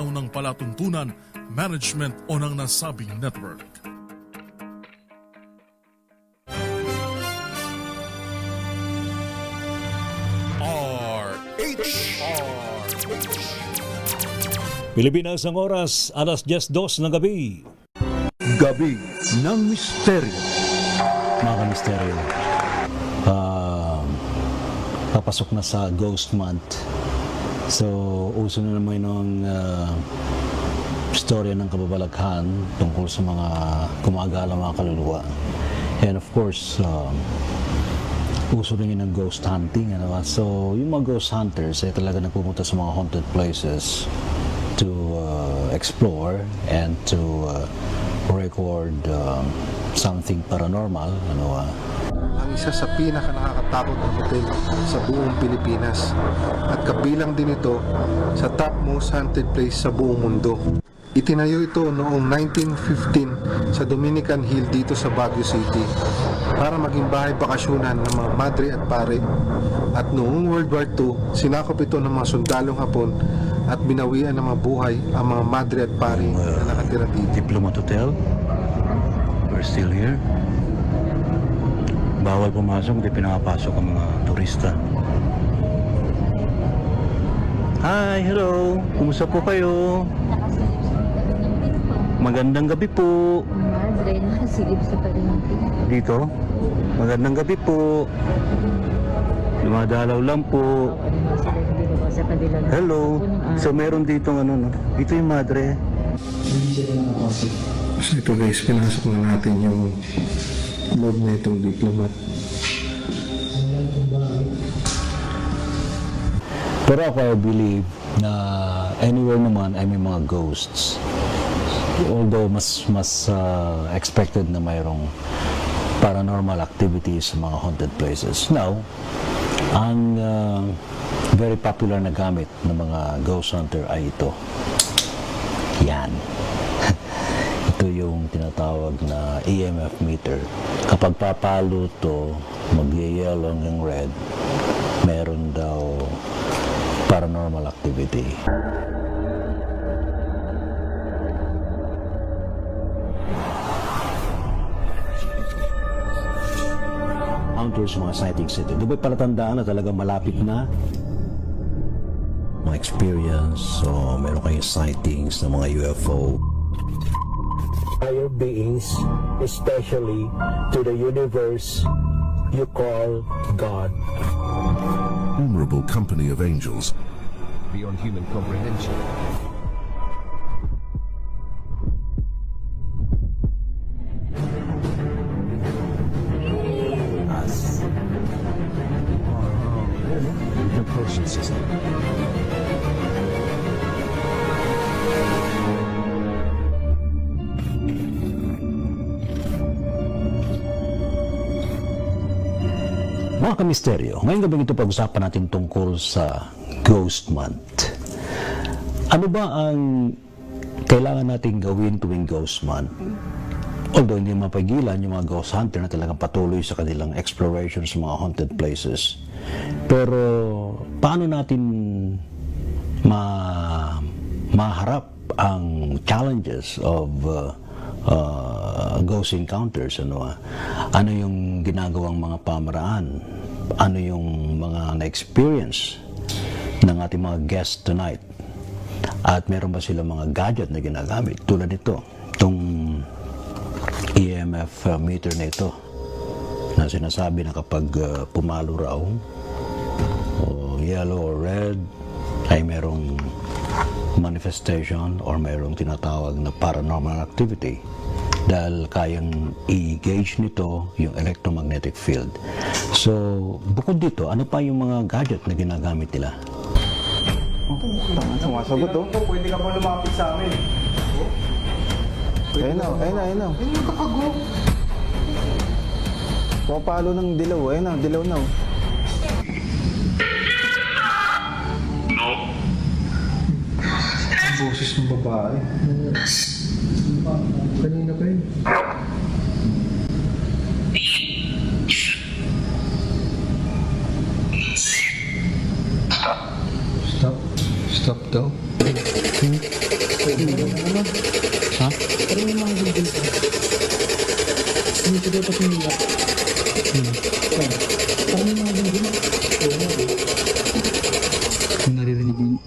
ng palatuntunan, management o ng nasabing network. Pilipinas ang oras, alas 10:02 ng gabi. Gabi ng Misteryo. Mga misteryo, papasok na sa Ghost Month. So, uso na naman yung storya ng kababalaghan tungkol sa mga gumagala mga kaluluwa. And of course, uso rin yun ng ghost hunting. Ano? So, yung mga ghost hunters ay talaga nagpupunta sa mga haunted places to explore and to record something paranormal. Ano? Ang isa sa pinaka-nakakatakot na hotel sa buong Pilipinas at kabilang din ito sa top most haunted place sa buong mundo. Itinayo ito noong 1915 sa Dominican Hill dito sa Baguio City para maging bahay bakasyonan ng mga madre at pare. At noong World War II, sinakop ito ng mga sundalong Hapon at binawian ng mga buhay ang mga madre at pare na nakatira dito. Diplomat Hotel. We're still here. Bawal pumasok, hindi pinakapasok ang mga turista. Hi, hello. Kumusta po kayo? Magandang gabi po. Madre, nakasilip sa parinti. Dito? Magandang gabi po. Dumadalaw lang po. Sa kabila. Hello. So meron dito ano, no? Dito yung madre. So ito guys, pinasok na natin yung loob na itong diplomat. Pero ako I believe na anywhere naman ay may mga ghosts. Although mas expected na mayroong paranormal activities sa mga haunted places. Now, ang very popular na gamit ng mga ghost hunter ay ito. Yan. Ito yung tinatawag na EMF meter. Kapag papalo to, mag-yellow hanggang red, meron daw paranormal activity. Encounters mga sightings ito. Di ba palatandaan na talaga malapit na mga experience o meron kayong sightings ng mga UFO? Higher beings, especially to the universe you call God. Innumerable company of angels beyond human comprehension. Us. The Persian system. Mga kamisteryo, ngayong gabi ito pag-usapan natin tungkol sa Ghost Month. Ano ba ang kailangan natin gawin tuwing Ghost Month? Although hindi mapagilan yung mga ghost hunter na talagang patuloy sa kanilang exploration sa mga haunted places. Pero paano natin maharap ang challenges of ghost encounters? Ano yung ginagawang mga pamaraan? Ano yung mga na-experience ng ating mga guests tonight? At meron ba sila mga gadget na ginagamit? Tulad nito, itong EMF meter na ito na sinasabi na kapag pumalo raw o yellow or red ay merong manifestation or merong tinatawag na paranormal activity dahil kayang i-gauge nito yung electromagnetic field. So, bukod dito, ano pa yung mga gadget na ginagamit nila? Sumasagot oh. Pwede ka pa lumapit sa amin. Ayun na. Ayun yung kakago. Pumapalo ng dilaw. Ayun na, dilaw na oh. Ang boses ng babae. Kanina pa yun. Stop daw. Ha? Kung naririnig yun.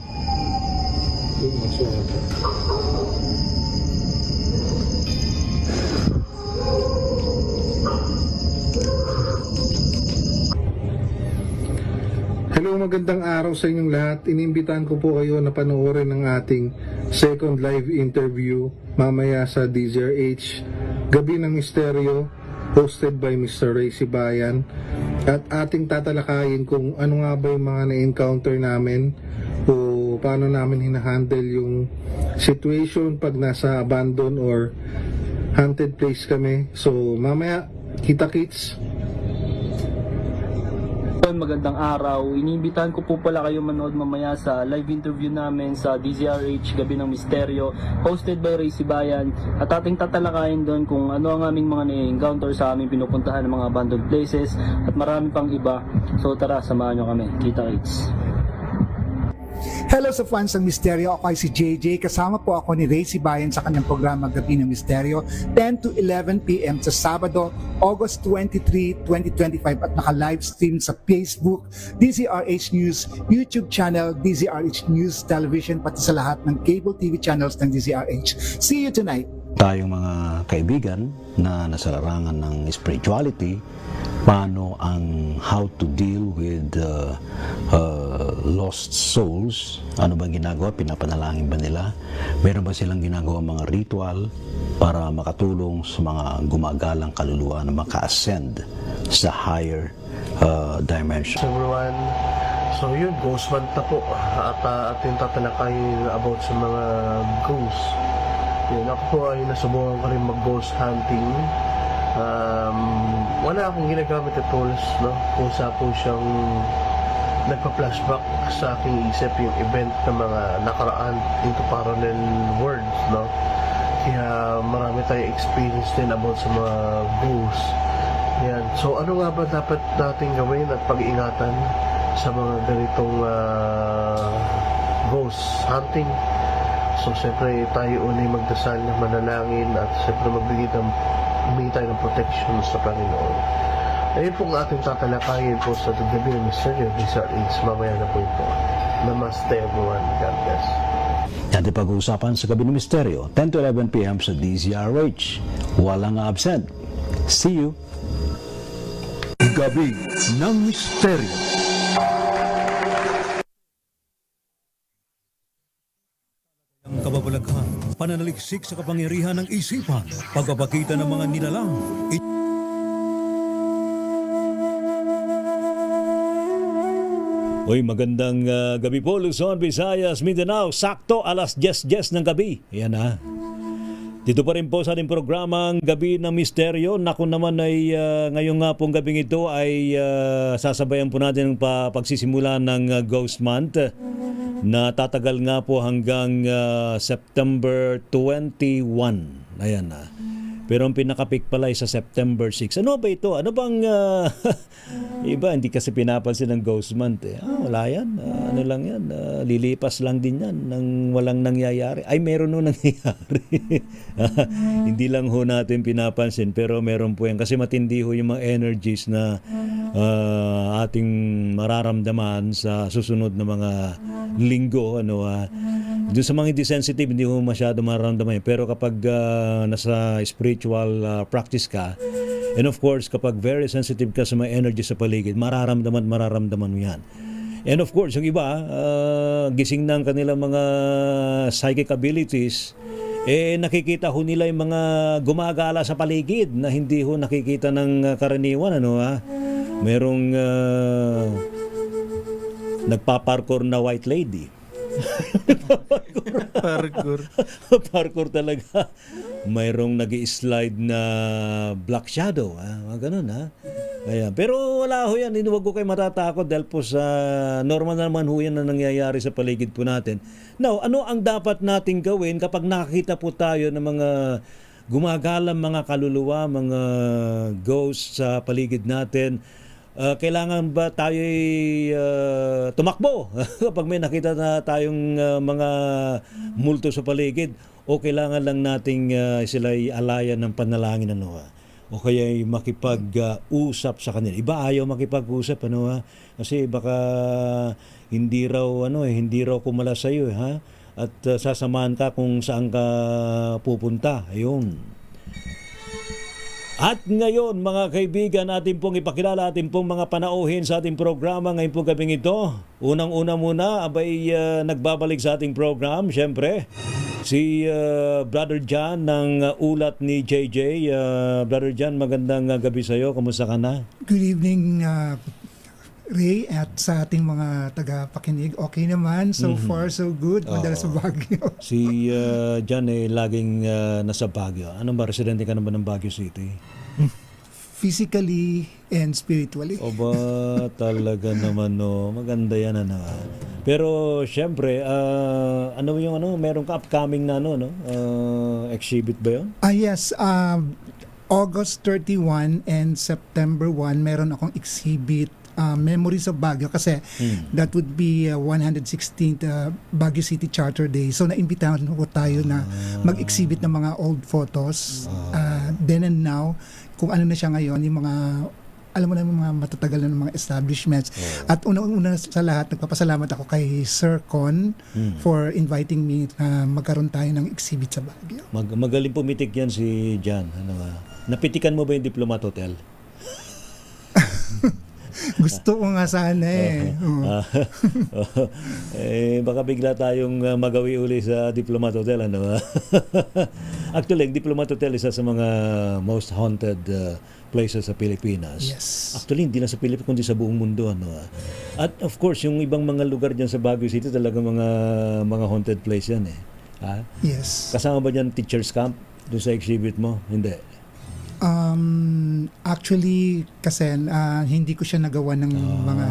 Hello, magandang araw sa inyong lahat. Inimbitahan ko po kayo na panoorin ang ating second live interview mamaya sa DZRH Gabi ng Misteryo, hosted by Mr. Ray Sibayan. At ating tatalakayin kung ano nga ba yung mga na-encounter namin o paano namin hinahandle yung situation pag nasa abandoned or haunted place kami. So mamaya, kita-kits. Magandang araw. Iniimbitahan ko po pala kayo manood mamaya sa live interview namin sa DZRH Gabi ng Misteryo, hosted by Ray Sibayan. At ating tatalakayin doon kung ano ang aming mga na-encounter sa aming pinupuntahan ng mga abandoned places at marami pang iba. So tara, samahan nyo kami. Kita-kits. Hello sa fans ng Misteryo, ako ay si JJ. Kasama po ako ni Ray Sibayan sa kanyang programa Gabi ng Misteryo, 10 to 11 p.m. sa Sabado, August 23, 2025 at naka-live stream sa Facebook, DZRH News, YouTube channel, DZRH News Television, pati sa lahat ng cable TV channels ng DZRH. See you tonight! Tayong mga kaibigan na nasa larangan ng spirituality, paano ang how to deal with lost souls, ano bang ginagawa, pinapanalangin ba nila, meron ba silang ginagawa mga ritual para makatulong sa mga gumagalang kaluluwa na maka-ascend sa higher dimension. Everyone, so yun, ghost month na po at ating tatalakayin about sa mga ghosts. Yun, ako po ay nasubukan ko rin mag-ghost hunting. Wala akong ginagamit na tools, no? Kusa po siyang nagpa-flashback sa aking isip yung event ng mga nakaraan into parallel worlds, no? Kaya marami tayong experience din about sa mga ghosts. Yan. So ano nga ba dapat natin gawin at pag-ingatan sa mga ganitong ghost hunting? So siyempre tayo unay magdasal na manalangin at siyempre humingi tayo ng protection sa Panginoon. Ayun pong ating tatalakayin po sa Gabi ng Misteryo, DZRH. Mamaya na po ito. Namaste everyone. God bless. Ating pag-uusapan sa Gabi ng Misteryo, 10 to 11 p.m. sa DZRH. Walang absent. See you! Gabi ng Misteryo. Ang kababalaghan, pananaliksik sa kapangyarihan ng isipan, pagpapakita ng mga nilalang. Uy, magandang gabi po, Luzon, Visayas, Mindanao. Sakto, alas 10:10 ng gabi. Yan na. Dito pa rin po sa ating programang Gabi ng Misteryo. Naku naman ay ngayong nga pong gabing ito ay sasabayan po natin ang pagsisimula ng Ghost Month na tatagal nga po hanggang September 21. Ayan na. Pero ang pinaka-peak pala ay sa September 6. Ano ba ito? Ano bang iba, hindi kasi pinapansin ng Ghost Month eh. Wala yan. Ano lang yan. Lilipas lang din yan nang walang nangyayari. Ay, meron nung nangyayari. Hindi lang ho natin pinapansin pero meron po yan. Kasi matindi ho yung mga energies na ating mararamdaman sa susunod na mga linggo. Doon sa mga hindi sensitive, hindi mo masyado mararamdaman. Pero kapag nasa spiritual practice ka, and of course, kapag very sensitive ka sa mga energy sa paligid, mararamdaman mo yan. And of course, yung iba, gising ng kanilang mga psychic abilities, nakikita ho nila yung mga gumagala sa paligid na hindi ho nakikita ng karaniwan. Merong nagpa-parkour na white lady. Parkour talaga. Mayroong nag-i-slide na black shadow, ganun Ayan. Pero wala ho yan, huwag ko kayo matatakot dahil po sa normal naman ho yan na nangyayari sa paligid po natin. Now, ano ang dapat nating gawin kapag nakakita po tayo ng mga gumagalang mga kaluluwa, mga ghosts sa paligid natin? kailangan ba tayo tumakbo kapag may nakita na tayong mga multo sa paligid, o kailangan lang nating sila'y alayan ng panalangin, ano, o kaya makipag-usap sa kanila. Iba ayaw makipag-usap, ano, kasi baka hindi raw kumala sa iyo, ha? At sasamahan ka kung saan ka pupunta. Ayun. At ngayon, mga kaibigan, atin pong ipakilala atin pong mga panauhin sa ating programa ngayong pong gabing ito. Unang-una muna, nagbabalik sa ating program, syempre, si Brother John ng ulat ni JJ. Brother John, magandang gabi sa iyo. Kumusta ka na? Good evening, Ray, at sa ating mga tagapakinig. Okay naman, so far so good. Madala sa Baguio. Si John laging nasa Baguio. Ano ba, residente ka naman ng Baguio City? Physically and spiritually. O ba, talaga naman, no. Maganda yan, ano. Pero syempre, meron ka upcoming na exhibit ba 'yon? Yes, August 31 and September 1 meron akong exhibit, Memories of Baguio, kasi that would be 116th Baguio City Charter Day. So naimbitahan ko tayo na mag-exhibit ng mga old photos, then and now, kung ano na siya ngayon, yung mga, alam mo na, yung mga matatagal na mga establishments. At una sa lahat, nagpapasalamat ako kay Sir Con for inviting me na magkaroon tayo ng exhibit sa Baguio. Magaling pumitik yan si John. Napitikan mo ba yung Diplomat Hotel? Gusto ko nga sana Baka bigla tayong magawi uli sa Diplomat Hotel, ano. Actually, ang Diplomat Hotel isa sa mga most haunted places sa Pilipinas. Yes. Actually, hindi na sa Pilipinas kundi sa buong mundo, ano. At of course, yung ibang mga lugar diyan sa Baguio City talaga mga haunted place yan, eh. Ha? Yes. Kasama ba diyan teachers camp doon sa exhibit mo? Hindi. Actually, kasi hindi ko siya nagawa ng mga,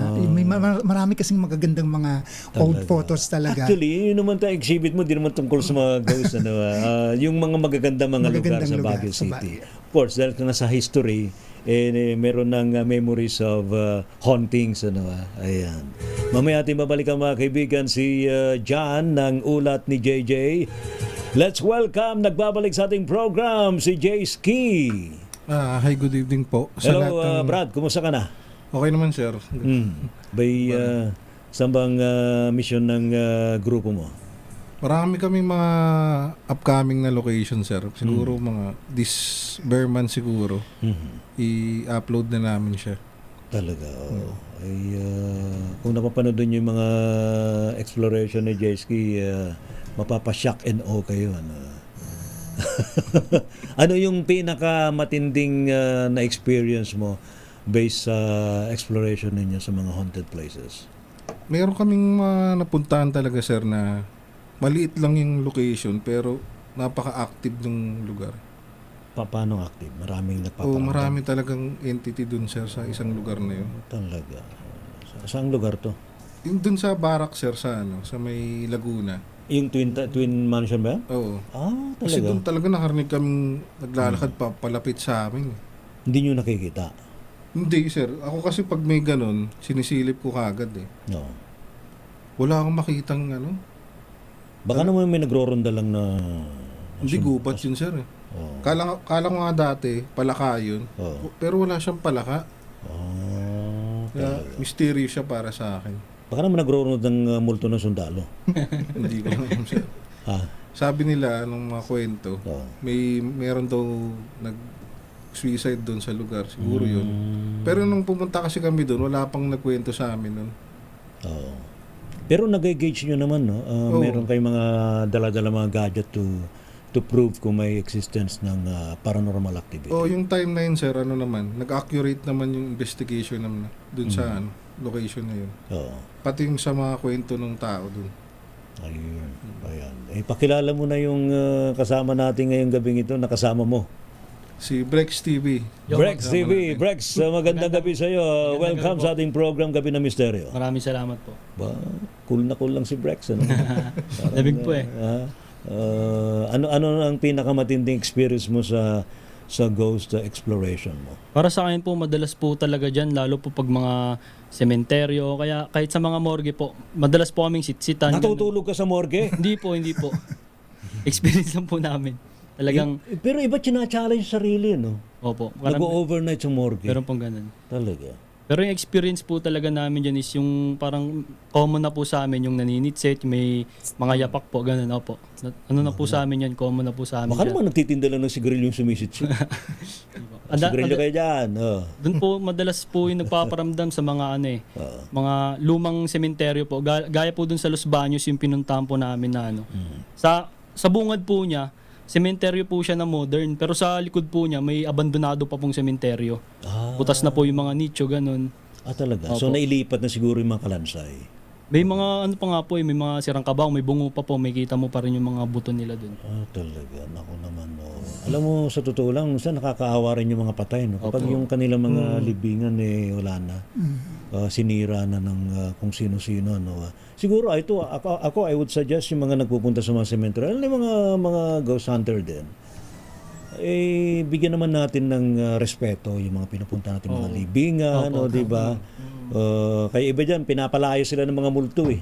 marami kasing magagandang mga old photos talaga. Actually, yun naman tayo exhibit mo, di naman tungkol sa mga ghosts, ano, yung mga magagandang lugar sa Baguio City. Of course, dahil nasa history, meron ng memories of hauntings, ano. Ayan. Mamaya ating babalikan, mga kaibigan, si John ng ulat ni JJ. Let's welcome, nagbabalik sa ating program, si Jay Ski. Hi, good evening po. Hello, Brad, kumusta ka na? Okay naman, sir. Saan bang mission ng grupo mo? Marami kaming mga upcoming na location, sir. Siguro mga this bare month siguro. I-upload na namin siya. Talaga, kung napapanood nyo yung mga exploration ni Jay Ski, mapapashock and awe kayo, ano. Ano yung pinakamatinding na experience mo based sa exploration ninyo sa mga haunted places? Meron kaming napuntahan talaga, sir, na maliit lang yung location pero napaka-active ng lugar. Paano active? Maraming nagpaparamdam? Marami talagang entity dun, sir, sa isang lugar na yun. Talaga. Saang lugar to? Yung dun sa barak, sir, sa may Laguna. Yung twin mansion ba? Oo. Talaga? Kasi doon talaga nakarinig kaming naglalakad palapit sa amin. Hindi nyo nakikita? Hindi, sir. Ako kasi pag may ganun, sinisilip ko kagad eh. No. Wala akong makitang Baka naman may nagro-ronda lang na... Hindi, gubat yun, sir eh. Kala ko nga dati, palaka yun. Pero wala siyang palaka. Kaya mysterious siya para sa akin. Baka naman nagro-ronda ng multo ng sundalo. Hindi ko alam, sir. Sabi nila, nung mga kwento, meron daw nag-suicide doon sa lugar. Siguro yun. Pero nung pumunta kasi kami doon, wala pang nagkwento sa amin nun. Pero nag-gauge nyo naman, no? Meron kayong mga dala-dala mga gadget to prove kung may existence ng paranormal activity. Yung time na yun, sir, nag-accurate naman yung investigation naman doon sa location na yun. Pati yung sa mga kwento ng tao doon. Ayun. Ayan. Pakilala mo na yung kasama natin ngayong gabing ito, nakasama mo. Si Brex TV. Brex TV. Brex, magandang gabi sa iyo. Welcome sa ating program Gabi ng Misteryo. Maraming salamat po. Cool na cool lang si Brex. Ano? Labig po eh. Ano ang pinakamatinding experience mo sa sa ghost exploration mo? Para sa akin po, madalas po talaga dyan, lalo po pag mga sementeryo, kaya kahit sa mga morgue po, madalas po kaming sitsitan. Natutulog ka sa morgue? Hindi po. Experience lang po namin. Talagang, Pero iba challenge sarili, no? opo. Nag-overnight sa morgue. Meron pong ganun. Talaga. Pero yung experience po talaga namin dyan is yung parang common na po sa amin, yung naninitsit, may mga yapak po, ganun, opo. Ano na po sa amin yan, common na po sa amin Baka dyan. naman nagtitinda lang ng sigarilyo yung sumisit-sit. Sigarilyo kayo dyan. Oh. Doon po madalas po yung nagpaparamdam sa mga mga lumang sementeryo po. Gaya po doon sa Los Baños yung pinuntahan po namin na Sa bungad po niya, sementeryo po siya na modern, pero sa likod po niya may abandonado pa pong sementeryo. Butas na po yung mga nicho, ganun. Talaga. So Opo. nailipat na siguro yung mga kalansay. May mga ano pa nga po, may mga sirang kabaw, may bungo pa po, may kita mo pa rin yung mga buto nila doon. Talaga. Naku naman. Oh. Alam mo, sa totoo lang, minsan nakakaawa rin yung mga patay. No? Kapag yung kanilang mga libingan wala na. Sinira na ng kung sino-sino. No? Siguro, ako, I would suggest yung mga nagpupunta sa mga cemetery, yung mga ghost hunter din, bigyan naman natin ng respeto yung mga pinupunta natin mga libingan, di ba? Kaya iba dyan, pinapalayo sila ng mga multo eh.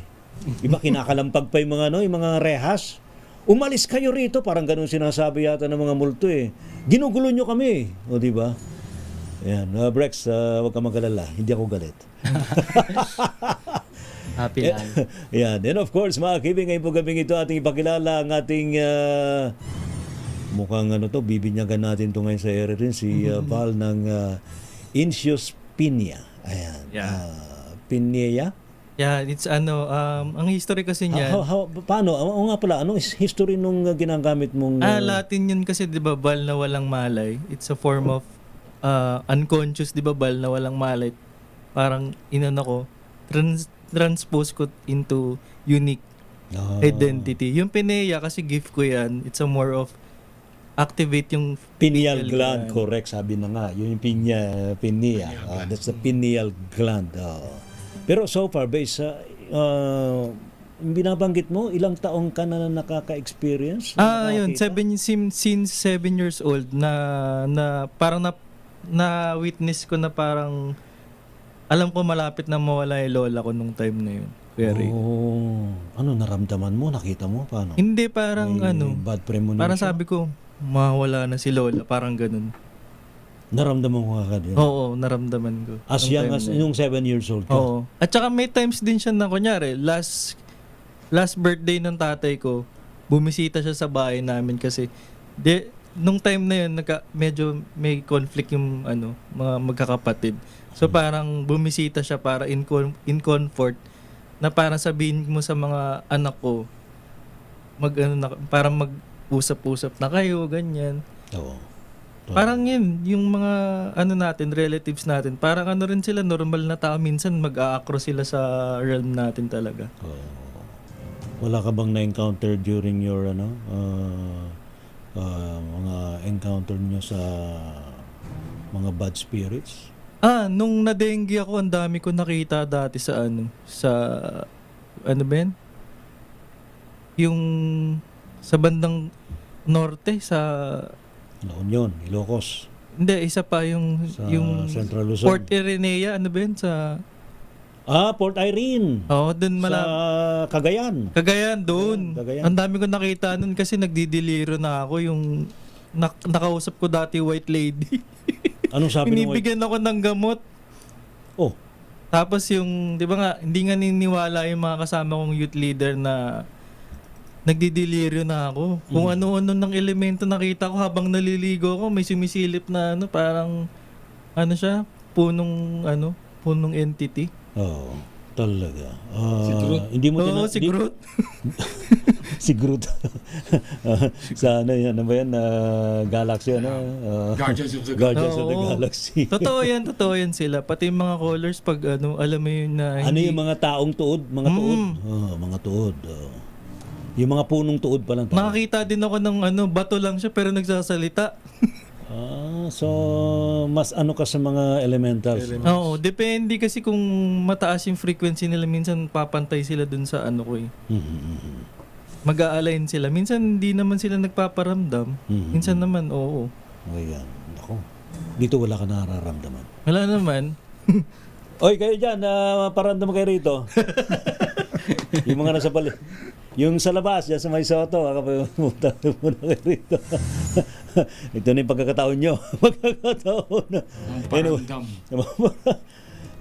Iba kinakalampag pa yung mga rehas. Umalis kayo rito, parang ganun sinasabi yata ng mga multo eh. Ginugulo nyo kami, o di ba? Ayan, Brex, huwag ka mag-alala, hindi ako galit. Happy lang. Yan. And of course, mga kibing, ngayon po gabing ito ating ipakilala ang ating mukhang bibinyagan natin ito ngayon sa area rin, si Val ng Incius Piña. Ayan. Piña? Yeah, it's ang history kasi niyan. Paano? O nga pala, anong history nung ginagamit mong... Latin yun kasi, di ba, bal na walang malay. It's a form of unconscious, di ba, bal na walang malay. Parang, ko, transpose ko into unique identity. Yung pineya, kasi gift ko yan, it's a more of activate yung pineal gland, correct, sabi na nga. Yung pineal. That's the pineal gland. Pero so far, based sa binabanggit mo, ilang taong ka na nakaka-experience? Yun, since 7 years old na parang na witness ko na parang alam ko malapit na mawala yung lola ko nung time na yun. Ano naramdaman mo? Nakita mo? Paano? Hindi, parang bad premonition? Parang sabi ko, mawala na si lola, parang ganun. Naramdaman ko agad yun? Oo, naramdaman ko. As young as yung 7 years old ka? Oo. At saka may times din siya na kunyari, last birthday ng tatay ko, bumisita siya sa bahay namin kasi nung time na yun, medyo may conflict yung mga magkakapatid. So parang bumisita siya para in comfort na parang sabihin mo sa mga anak ko, parang mag-usap-usap na kayo, ganyan. Oo. Parang yun, yung mga natin, relatives natin, parang rin sila, normal na tao, minsan mag-a-across sila sa realm natin talaga. Wala ka bang na-encounter during your mga encounter niyo sa mga bad spirits? Nung na-dengue ako, ang dami ko nakita dati sa ba yan? Yung sa bandang norte, sa La Union, Ilocos. Hindi, isa pa yung Central Luzon. Port Irenea, ba yun? Port Irene. Oo, dun Sa Cagayan. Cagayan, doon. Cagayan. Ang dami ko nakita nun kasi nagdidiliro na ako yung nakausap ko dati white lady. Anong sabi ng Binibigyan ako ng gamot. Oh. Tapos yung, di ba nga, hindi nga niniwala yung mga kasama kong youth leader na nagdidiliryo na ako. Kung ano-ano ng elemento nakita ko habang naliligo ako, may sumisilip na parang siya, punong entity. Talaga. Si Groot. Hindi mo si Groot. Si Groot. Sa yan? Ano ba yan? Galaxy, Guardians of the Galaxy. Totoo yan sila. Pati yung mga colors, pag alam mo yun na... yung mga taong tuod? Mga tuod? Mga tuod. Yung mga punong tuod pa lang. Nakakita din ako ng bato lang siya pero nagsasalita. So mas ka sa mga elementals. Oo, depende kasi kung mataas yung frequency nila, minsan papantay sila dun sa ko eh. Mag-a-align sila. Minsan hindi naman sila nagpaparamdam. Minsan naman oo. Ayan. Ako. Dito wala ka nararamdaman. Wala naman. Oy, kayo dyan, paramdam kayo rito. Yung mga nasa pali. Yung sa labas, dyan sa may Soto, pumunta muna kayo rito. Ito na yung pagkakataon nyo. Pagkakataon.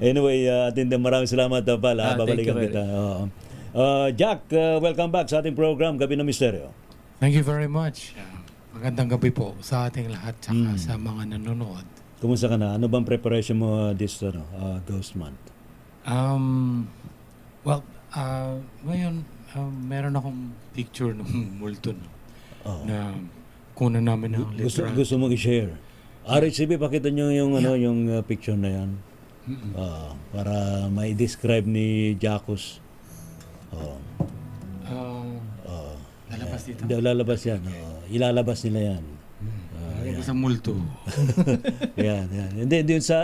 Anyway, Atinda, maraming salamat pal. Babalikan thank you, kita. Jack, welcome back sa ating program, Gabi ng Misteryo. Thank you very much. Magandang gabi po sa ating lahat tsaka sa mga nanonood. Kumusta ka na? Ano bang preparation mo this Ghost Month? Ngayon, meron akong picture ng multo na kunan namin ng literal. Gusto mong i-share? RHCB, pakita nyo yung, yung picture na yan. Para ma-describe ni Jacos. Lalabas dito? Hindi, lalabas yan. Ilalabas nila yan. Isang multo. Yan. Hindi,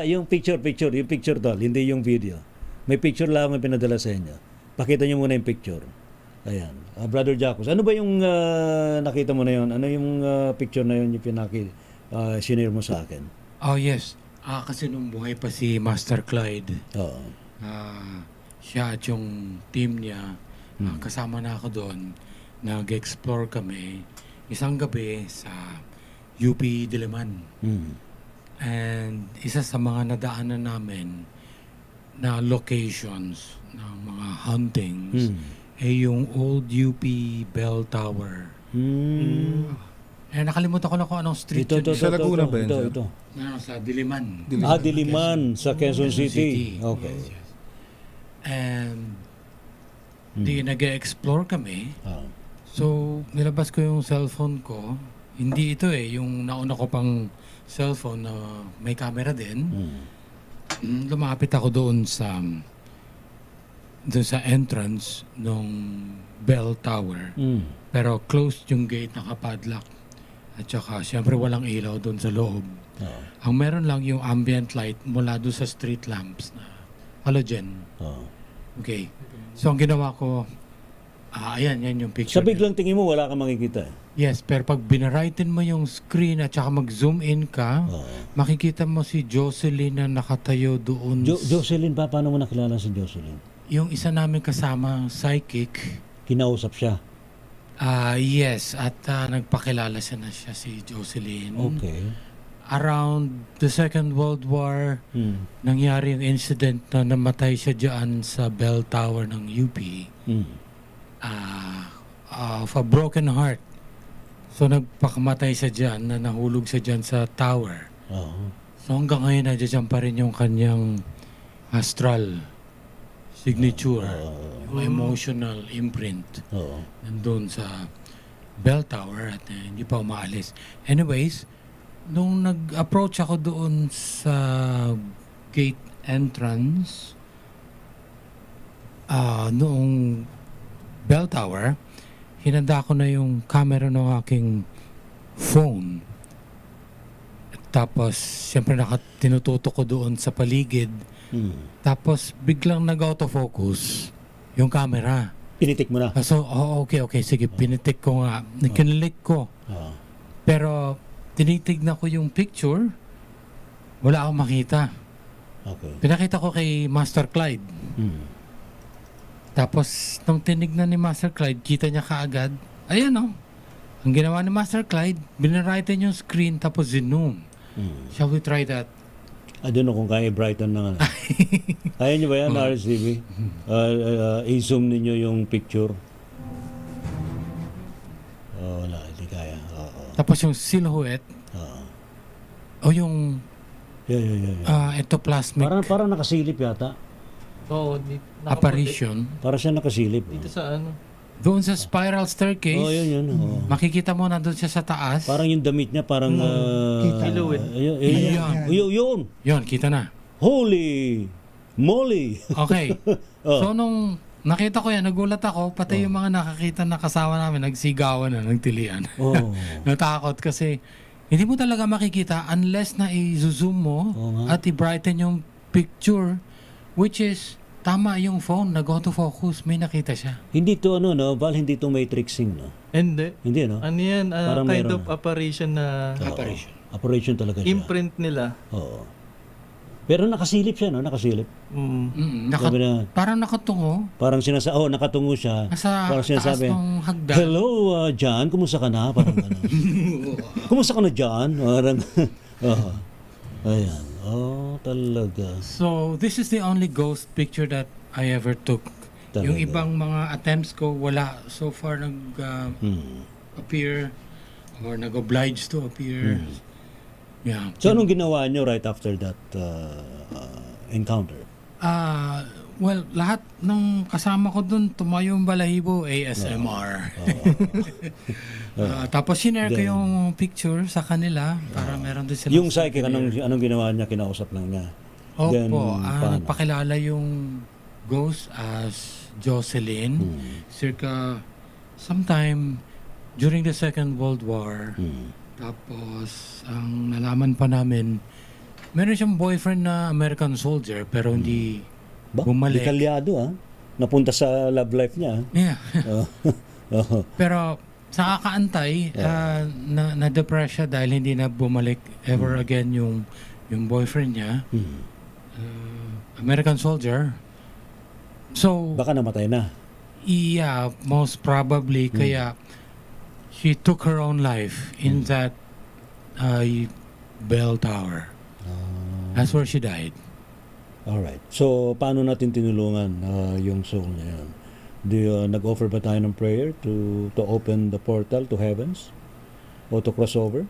yung picture, tol, hindi yung video. May picture lang ang pinadala sa inyo. Pakita nyo muna yung picture. Ayan. Brother Jacos, ano ba yung nakita mo na yun? Ano yung picture na yun yung sinare mo sa akin? Oh, yes. Kasi nung buhay pa si Master Clyde, siya at yung team niya, kasama na ako doon, nag-explore kami isang gabi sa UP Diliman. And isa sa mga nadaanan namin na locations ng mga huntings ay yung old UP Bell Tower. Nakalimutan ko lang kung anong street Ito, Sa Laguna ba yun, sir? Ito. Sa Diliman. Diliman, sa Quezon City. Okay. Yes. And nag-explore kami. So, nilabas ko yung cellphone ko. Hindi ito yung nauna ko pang cellphone na may camera din. Lumapit ako doon sa entrance ng Bell Tower. Pero closed yung gate, nakapadlock. At saka, siyempre walang ilaw doon sa loob. Ang meron lang yung ambient light mula doon sa street lamps na halogen. Okay. So, ang ginawa ko, yan yung picture. Sa biglang tingin mo, wala kang makikita. Yes, pero pag binarighten mo yung screen at saka mag-zoom in ka, makikita mo si Jocelyn na nakatayo doon. Jocelyn pa? Paano mo nakilala si Jocelyn? Yung isa namin kasama, psychic. Kinausap siya? Yes, at nagpakilala siya na siya si Jocelyn. Okay. Around the Second World War, nangyari yung incident na namatay siya dyan sa Bell Tower ng UP. Of a broken heart. So nagpakamatay siya dyan, na nahulog siya dyan sa tower. So hanggang ngayon, nandiyan pa rin yung kanyang astral signature, yung emotional imprint nandun sa Bell Tower at hindi pa umaalis. Anyways, nung nag-approach ako doon sa gate entrance, noong Bell Tower, hinanda ko na yung camera ng aking phone. Tapos, siyempre tinututok ko doon sa paligid. Tapos, biglang nag-autofocus yung camera. Pinitik mo na? So, okay. Sige, pinitik ko nga. Kinilik ko. Pero, tinitignan ko yung picture, wala akong makita. Okay. Pinakita ko kay Master Clyde. Tapos, nung tinignan ni Master Clyde, kita niya kaagad, ayan ang ginawa ni Master Clyde, binarighten yung screen tapos zoom. Shall we try that? I don't know kung kaya i-brighten na nga. Kaya nyo ba yan, RCB? I-zoom ninyo yung picture. Wala, hindi kaya. Tapos yung silhouette, yung ectoplasmic parang nakasilip yata. apparition. Para siya nakasilip. Dito sa ano? Doon sa spiral staircase, yun. makikita mo nandun siya sa taas. Parang yung damit niya, parang... Silhouette. Yun, kita na. Holy moly! Okay. So nung nakita ko yan, nagulat ako, pati yung mga nakakita na kasama namin, nagsigawan na, nagtilian. Natakot kasi hindi mo talaga makikita unless na i-zoom mo at i-brighten yung picture, which is tama yung phone, nag-autofocus, may nakita siya. Hindi to ano, no? Val, hindi to matrixing, no? Hindi. Hindi, no? Ano yan? Parang Kind meron. of apparition na Oo. Operation talaga siya. imprint nila. Oo. Pero nakasilip siya, no? Nakasilip. Sabi na, Parang nakatungo. parang nakatungo siya. Nasa Parang taas sinasabi, ng hagdan. hello, John, kumusta ka na? Parang gano'n. Kumusta ka na, John? Parang, ayan. Oh, talaga. So, this is the only ghost picture that I ever took. Talaga. Yung ibang mga attempts ko, wala. So far, nag-appear or nag-oblige to appear. Yeah. So, anong ginawa nyo right after that encounter? Well, lahat ng kasama ko dun, tumayo yung balahibo, ASMR. Tapos sinare ko Then, yung picture sa kanila para meron din sila. Yung psychic, anong ginawa niya? Kinausap lang niya? Then, Opo, paano? nagpakilala yung ghost as Jocelyn. Circa sometime during the Second World War. Tapos, ang nalaman pa namin, meron siyang boyfriend na American soldier pero hindi bumalik. Detalyado, ha? Napunta sa love life niya. Yeah. Oh. Pero sa kakaantay, na-depress siya dahil hindi na bumalik ever again yung boyfriend niya. American soldier. So, Baka namatay na. yeah, most probably. Kaya, she took her own life in that bell tower. That's where she died. Alright. So, paano natin tinulungan yung soul niya yun? Nag-offer ba tayo ng prayer to open the portal to heavens? O to cross over?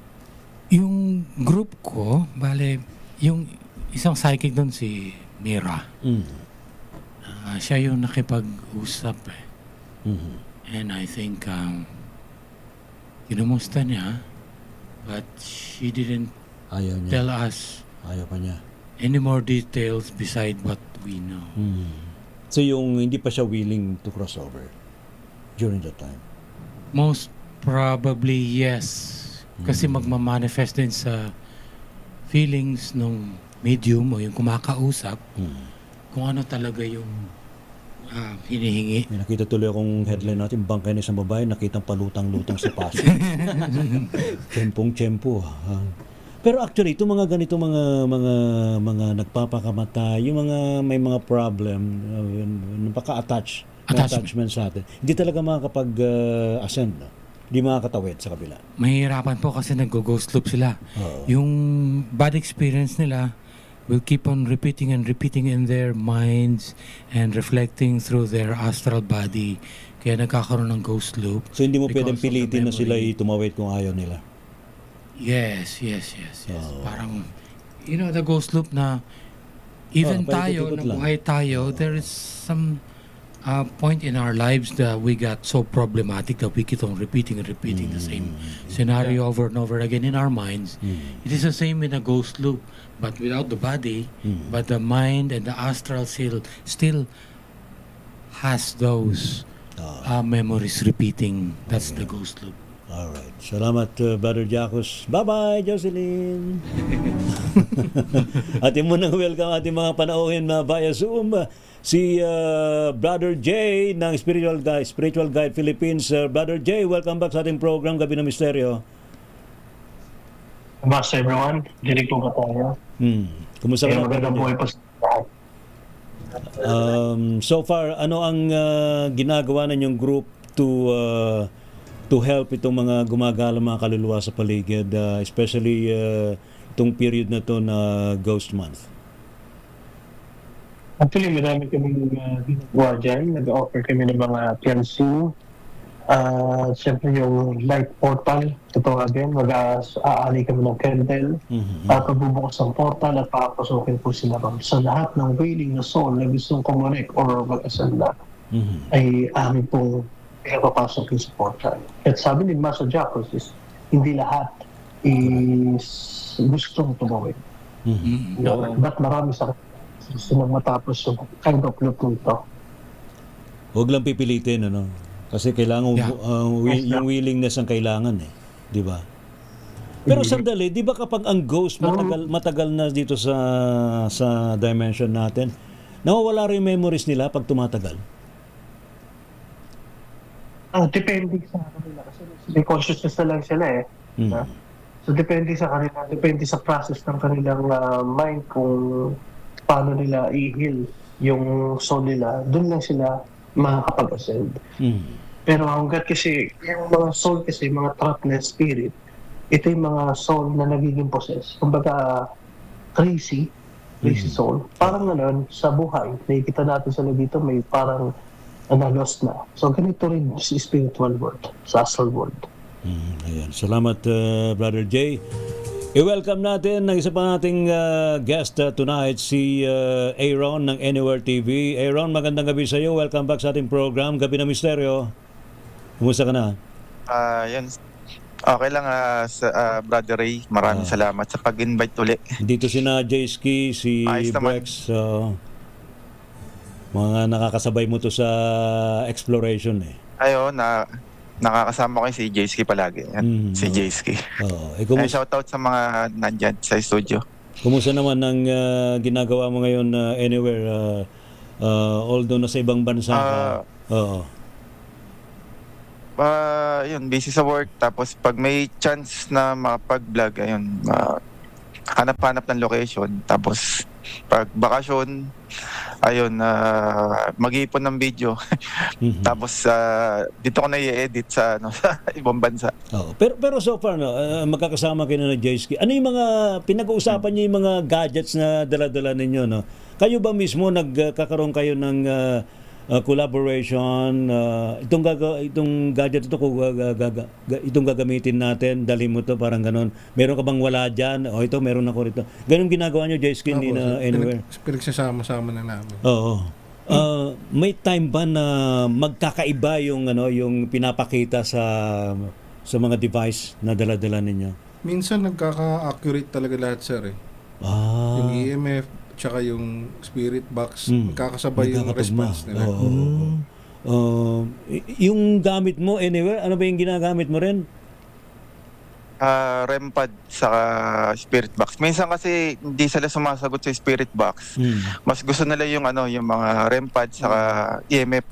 Yung group ko, bale, yung isang psychic doon si Mira. Siya yung nakipag-usap eh. And I think kinumusta niya, but she didn't Ayaw niya. tell us Ayaw pa niya. any more details beside what we know. So, yung hindi pa siya willing to cross over during that time? Most probably yes. Kasi magmamanifest din sa feelings ng medium o yung kumakausap kung ano talaga yung hinihingi. May nakita tuloy akong headline natin, bangkay na isang babae, nakitang palutang-lutang sa paso. Tsempong-tsempo. Pero actually, itong mga ganito mga nagpapakamatay, yung mga may mga problem, napaka-attach, attachment sa atin. Hindi talaga makakapag-ascend, no? Hindi makakatawid sa kabila. Mahirapan po kasi nag-ghost loop sila. Yung bad experience nila will keep on repeating and repeating in their minds and reflecting through their astral body. Kaya nagkakaroon ng ghost loop. So hindi mo because pwedeng of the pilitin na sila memory. tumawid kung ayaw nila. Yes. Parang, the ghost loop na even tayo, paikot-ikot lang. nabuhay tayo, there is some point in our lives that we got so problematic that we keep on repeating the same scenario over and over again in our minds. It is the same in a ghost loop, but without the body, but the mind and the astral still has those memories repeating. That's the ghost loop. Alright. Salamat, Brother Jacos. Bye-bye, Jocelyn. Ating munang welcome ating mga panauhin na via Zoom. Si Brother Jay ng Spiritual Guide Philippines. Brother Jay, welcome back sa ating program Gabi ng Misteryo. Boss everyone, dinig po ba tayo? Kumusta ka na? Magandang buhay po sa lahat. So far, ano ang ginagawa ng yung group to help itong mga gumagala mga kaluluwa sa paligid, especially itong period na to na Ghost Month? Actually, marami kami ginagawa dyan. Nag-offer kami ng mga cleansing. Siyempre yung light portal, tutawagin, mag-aali kami ng candle. At pagbubukas ng portal at papasukin po sila ron. So lahat ng willing na soul na gustong kumonek or mag-asanda ay amin pong papasok sa portal. At sabi ni Master Jacos is hindi lahat is gustong tumawid. But marami sa gusto nang matapos yung kind of loop nito. Huwag lang pipilitin, ano? Kasi kailangan yung willingness ang kailangan eh, di ba? Pero sandali, di ba kapag ang ghost matagal na dito sa dimension natin, nawawala rin yung memories nila pag tumatagal. Depende sa kanila kasi may consciousness na lang sila eh. Mm. So depende sa kanila, depende sa process ng kanilang mind kung paano nila i-heal yung soul nila. Doon lang sila makakapag-ascend. Pero hanggat kasi, yung mga soul kasi, mga trapless spirit, ito yung mga soul na nagiging possess. Kumbaga, crazy soul. Parang ganun, sa buhay, nakikita natin sila dito, may parang lost na. So ganito rin sa spiritual world, sa astral world. Ayan. Salamat, Brother Jay. I-welcome natin ang isa pa nating guest tonight, si Aaron ng Anywhere TV. Aaron, magandang gabi sa iyo. Welcome back sa ating program, Gabi ng Misteryo. Kumusta ka na? Yan. Okay lang, Brother Ray. Maraming salamat sa pag-invite uli. Dito sina Jayski, si Brex. Mga nakakasabay mo to sa exploration eh. Ayun, nakakasama ko yung si Jayski palagi. Yan, si Jayski. Shoutout sa mga nandyan sa studio. Kumusta naman ang ginagawa mo ngayon anywhere? Although nasa ibang bansa ka. Yun, busy sa work. Tapos pag may chance na makapag-vlog, ayun, hanap-hanap ng location. Tapos pag bakasyon, ayun, mag-iipon ng video. Tapos dito ko na i-edit sa ibang bansa. Pero so far, magkakasama kayo na Jayski. Ano yung mga pinag-uusapan niyo, yung mga gadgets na dala-dala ninyo? No? Kayo ba mismo nagkakaroon kayo ng collaboration? Itong gadget ito, itong gagamitin natin, dalhin mo to, parang ganon. Meron ka bang wala dyan? O ito, meron ako rito. Ganon ginagawa nyo, Jayski, hindi na anywhere? Pinagsasama-sama na namin. Oo. May time ba na magkakaiba yung pinapakita sa mga device na dala-dala ninyo? Minsan nagkaka-accurate talaga lahat, sir eh. Yung EMF, tsaka yung spirit box, magkakasabay yung response nila. Yung gamit mo anywhere, ano ba yung ginagamit mo rin? REM pad sa spirit box. Minsan kasi hindi sila sumasagot sa spirit box. Mas gusto nila yung yung mga REM pad sa EMF.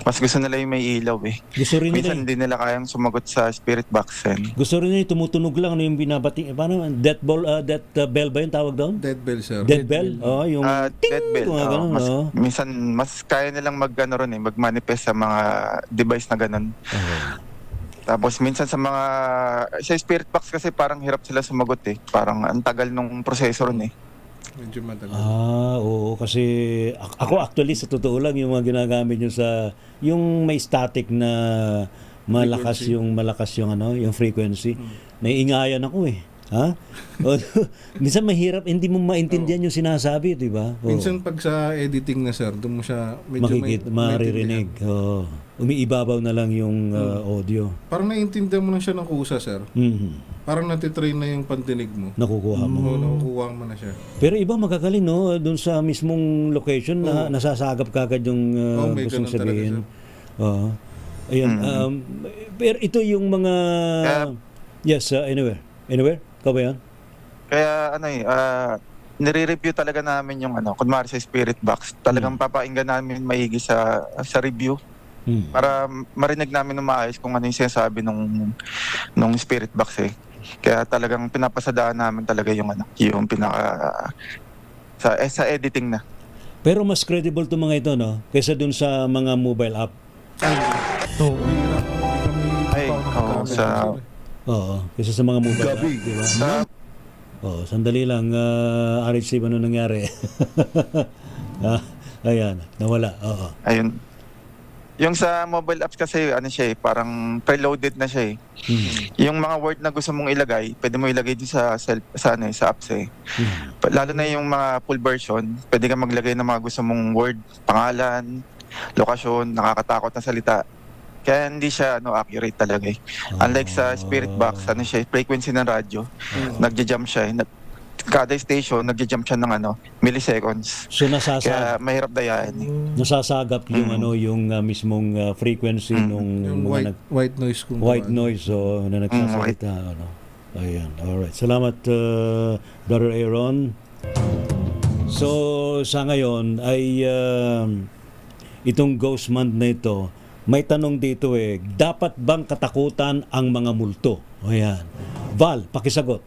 Mas gusto nila yung may ilaw eh. Minsan hindi nila kayang sumagot sa spirit box. Gusto rin nila tumutunog lang yung binabati. Paano? Death bell ba yung tawag doon? Dead bell, sir. Dead bell? Yung dead bell. Minsan mas kaya nilang mag-manifest sa mga device na ganun. Tapos minsan sa spirit box kasi parang hirap sila sumagot eh. Parang ang tagal nung proseso ron eh. Medyo matagal. Oo, kasi ako actually sa totoo lang yung mga ginagamit nyo yung may static na malakas yung frequency. Naiingayan ako eh. Ha? Minsan mahirap, hindi mo maintindihan yung sinasabi, di ba? Minsan pag sa editing na, sir, doon mo siya medyo maririnig. Umiibabaw na lang yung audio. Parang naiintindihan mo na siya ng kusa, sir. Parang natitrain na yung pandinig mo. Nakukuha mo. Nakukuha mo na siya. Pero iba magagaling, no? Doon sa mismong location na nasasagap kagad yung gustong sabihin. Ayan. Pero ito yung mga... Yes, anywhere. Ikaw ba yan? Kaya nire-review talaga namin yung kunwari sa spirit box. Talagang papainggan namin maigi sa review. Para marinig namin ng maayos kung ano yung sinasabi nung spirit box eh. Kaya talagang pinapasadaan namin talaga yung pinaka sa editing na. Pero mas credible to mga ito, no? Kaysa dun sa mga mobile app. Kaysa sa mga mobile app, di ba? Sandali lang, RHC, ano nangyari? Ayan, nawala. Ayun. Yung sa mobile apps kasi parang preloaded na siya eh. Yung mga word na gusto mong ilagay, pwede mo ilagay din sa apps eh. Lalo na yung mga full version, pwede ka maglagay ng mga gusto mong word, pangalan, lokasyon, nakakatakot na salita. Kaya hindi siya accurate talaga eh. Unlike sa spirit box, frequency ng radyo, nagja-jump siya eh. Kada station, nagja-jump siya ng milliseconds. So kaya mahirap dayain eh. Nasasagap yung yung mismong frequency nung white noise na nagsasalita. Ayan, alright. Salamat, Brother Aaron. So, sa ngayon ay itong ghost month na ito, may tanong dito dapat bang katakutan ang mga multo? O yan. Val, pakisagot.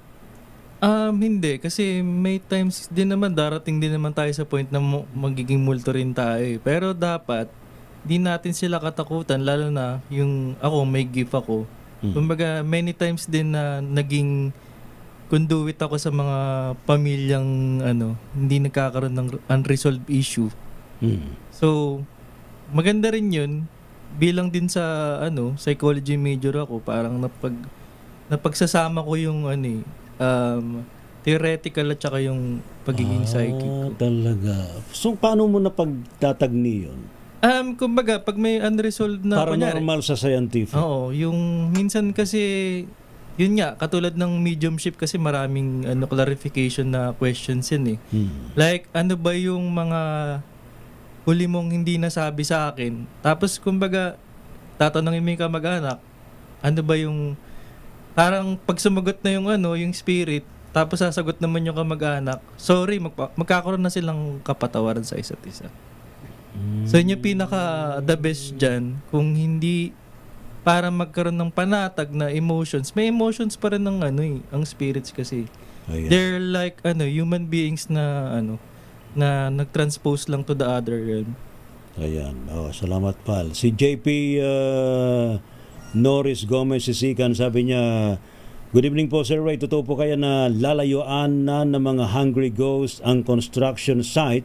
Hindi. Kasi may times din naman, darating din naman tayo sa point na magiging multo rin tayo eh. Pero dapat, di natin sila katakutan, lalo na yung ako, may gift ako. Kumbaga, many times din na naging conduit ako sa mga pamilyang hindi nagkakaroon ng unresolved issue. So, maganda rin yun. Bilang din sa psychology major ako, parang napagsasama ko yung theoretical at saka yung pagiging psychic ko. Talaga. So, paano mo napagtatagni yun? Kumbaga, pag may unresolved na Paranormal sa scientific. Oo, yung minsan kasi yun nga, katulad ng mediumship kasi maraming clarification na questions yun eh. Like, ano ba yung mga huli mong hindi nasabi sa akin? Tapos, kumbaga, tatanungin mo yung kamag-anak, ano ba yung, parang pag sumagot na yung yung spirit, tapos sasagot naman yung kamag-anak, sorry, magkakaroon na silang kapatawaran sa isa't isa. So, yun yung pinaka the best dyan, kung hindi para magkaroon ng panatag na emotions. May emotions pa rin ng ang spirits kasi. Ayan. They're like human beings na na nag-transpose lang to the other realm. Ayan. Salamat, Val. Si JP Norris Gomez Sisikan, sabi niya, good evening po, Sir Ray. Totoo po kaya na lalayuan na ng mga hungry ghosts ang construction site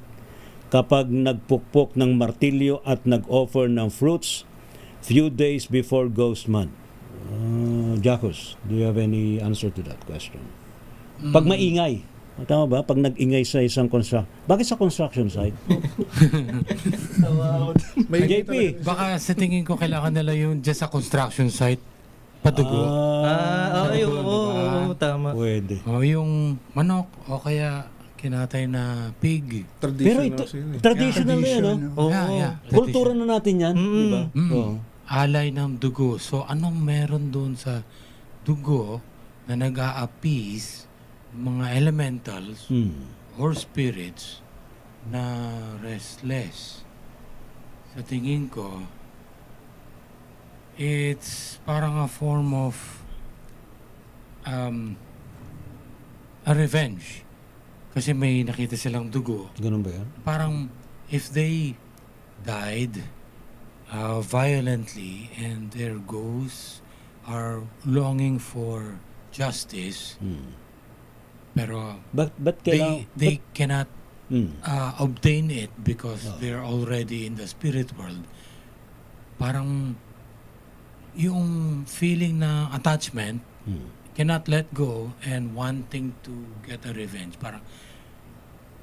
kapag nagpukpok ng martilyo at nag-offer ng fruits few days before Ghost Month? Jacos, do you have any answer to that question? Pag maingay, tama ba? Pag nag-ingay sa isang construction, bakit sa construction site? JP, Baka sa tingin ko kailangan nila yung just sa construction site, padugo. Oo, tama. Pwede. O yung manok, o kaya kinatay na pig. Pero ito, traditional na yan, no? Kultura na natin yan, di ba? Alay ng dugo. So, anong meron doon sa dugo na nag-a-appease mga elementals or spirits na restless? Sa tingin ko, it's parang a form of a revenge. Kasi may nakita silang dugo. Ganun ba yan? Parang if they died violently and their ghosts are longing for justice, pero they cannot obtain it because they're already in the spirit world. Parang yung feeling na attachment cannot let go and wanting to get a revenge. Parang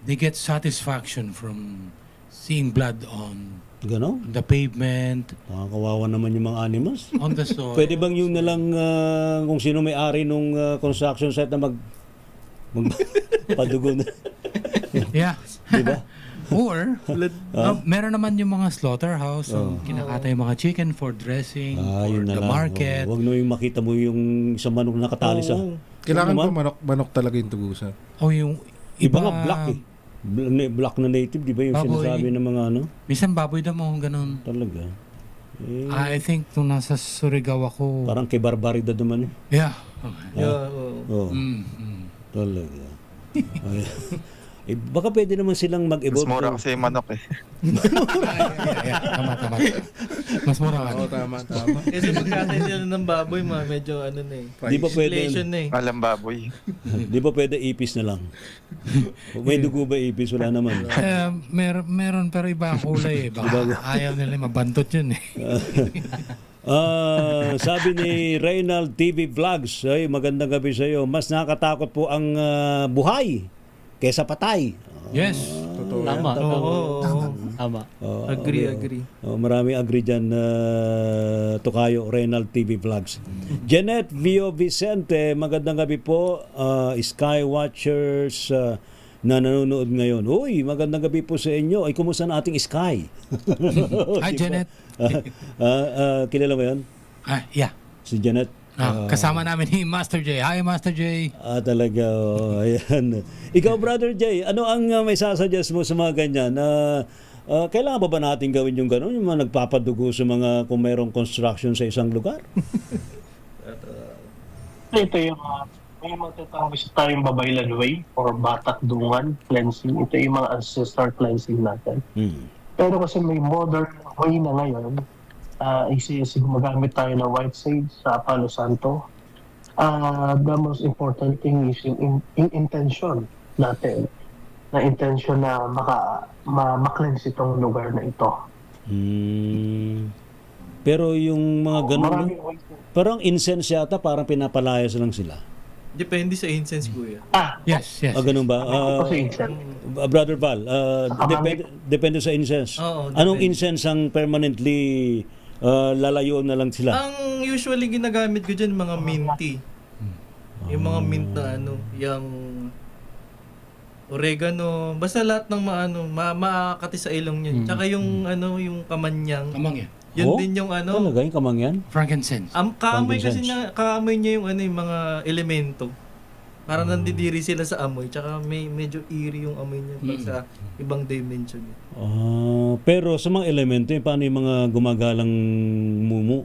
they get satisfaction from seeing blood on the pavement. Kawawa naman yung mga animals. On the soil. Pwede bang yung nalang kung sino may-ari nung construction site na padugo na? Yeah. Diba? Or, meron naman yung mga slaughterhouse, kinakatay yung mga chicken for dressing, or the market. Huwag na yung makita mo yung isang manok na nakatali sa... Kailangan pa manok talaga yung tugusan. O yung iba nga black eh. Black na native, di ba yung baboy, sinasabi ng mga minsan baboy daw mo, ganun. Talaga. I think nung nasa Surigao ako... Parang kay Barbaridad naman eh. Yeah. Talaga. Baka pwede naman silang mag-evolve. Mas mura kasi yung manok eh. Tama. Mas mura ka. Tama. Kasi pagkatay nila ng baboy, medyo Di ba pwede? Alam baboy. Di ba pwede ipis na lang? May dugo ba ipis? Wala naman. Meron pero iba ang kulay eh. Baka ayaw nila mabantot yun eh. Sabi ni Reynald TV Vlogs, ay magandang gabi sa iyo. Mas nakakatakot po ang buhay kaysa patay. Yes. Totoo. Tama. Agree. Maraming agree dyan, Tokayo, Reynald TV Vlogs. Janet Vio Vicente, magandang gabi po. Sky Watchers na nanonood ngayon. Uy, magandang gabi po sa inyo. Ay, kumusta na ating Sky? Hi, Janet. Kilala mo yan? Yeah. Si Janet? Kasama namin ni Master J. Hi, Master J. Talaga, ayan. Ikaw, Brother Jay, ano ang may sasuggest mo sa mga ganyan? Kailangan ba natin gawin yung gano'n? Yung mga nagpapadugo sa mga kung mayroong construction sa isang lugar? Ito yung may matatawag tayong Babaylan Way or Batak Dungan cleansing. Ito yung mga ancestor cleansing natin. Pero kasi may modern way na ngayon, gumagamit tayo ng white sage sa Palo Santo. The most important thing is yung intention natin. Na intention na ma-cleanse itong lugar na ito. Pero yung mga ganun, parang incense yata, parang pinapalayas lang sila. Depende sa incense, kuya. Yes. Ganun ba? Brother Val, depende sa incense. Oo, Anong depende. incense ang permanently lalayo na lang sila? Ang usually ginagamit ko dyan, mga minty. Yung mga mint na yung oregano, basta lahat ng maakati sa ilong niya. Tsaka yung yung kamanyang. Yun din yung Talaga yung kamangyan? Frankincense. Kaamoy kasi Frankincense. kaamoy niya yung yung mga elemento. Parang nandidiri sila sa amoy, tsaka medyo eerie yung amoy niya pag sa ibang dimension. Pero sa mga elemento, paano yung mga gumagalang mumu?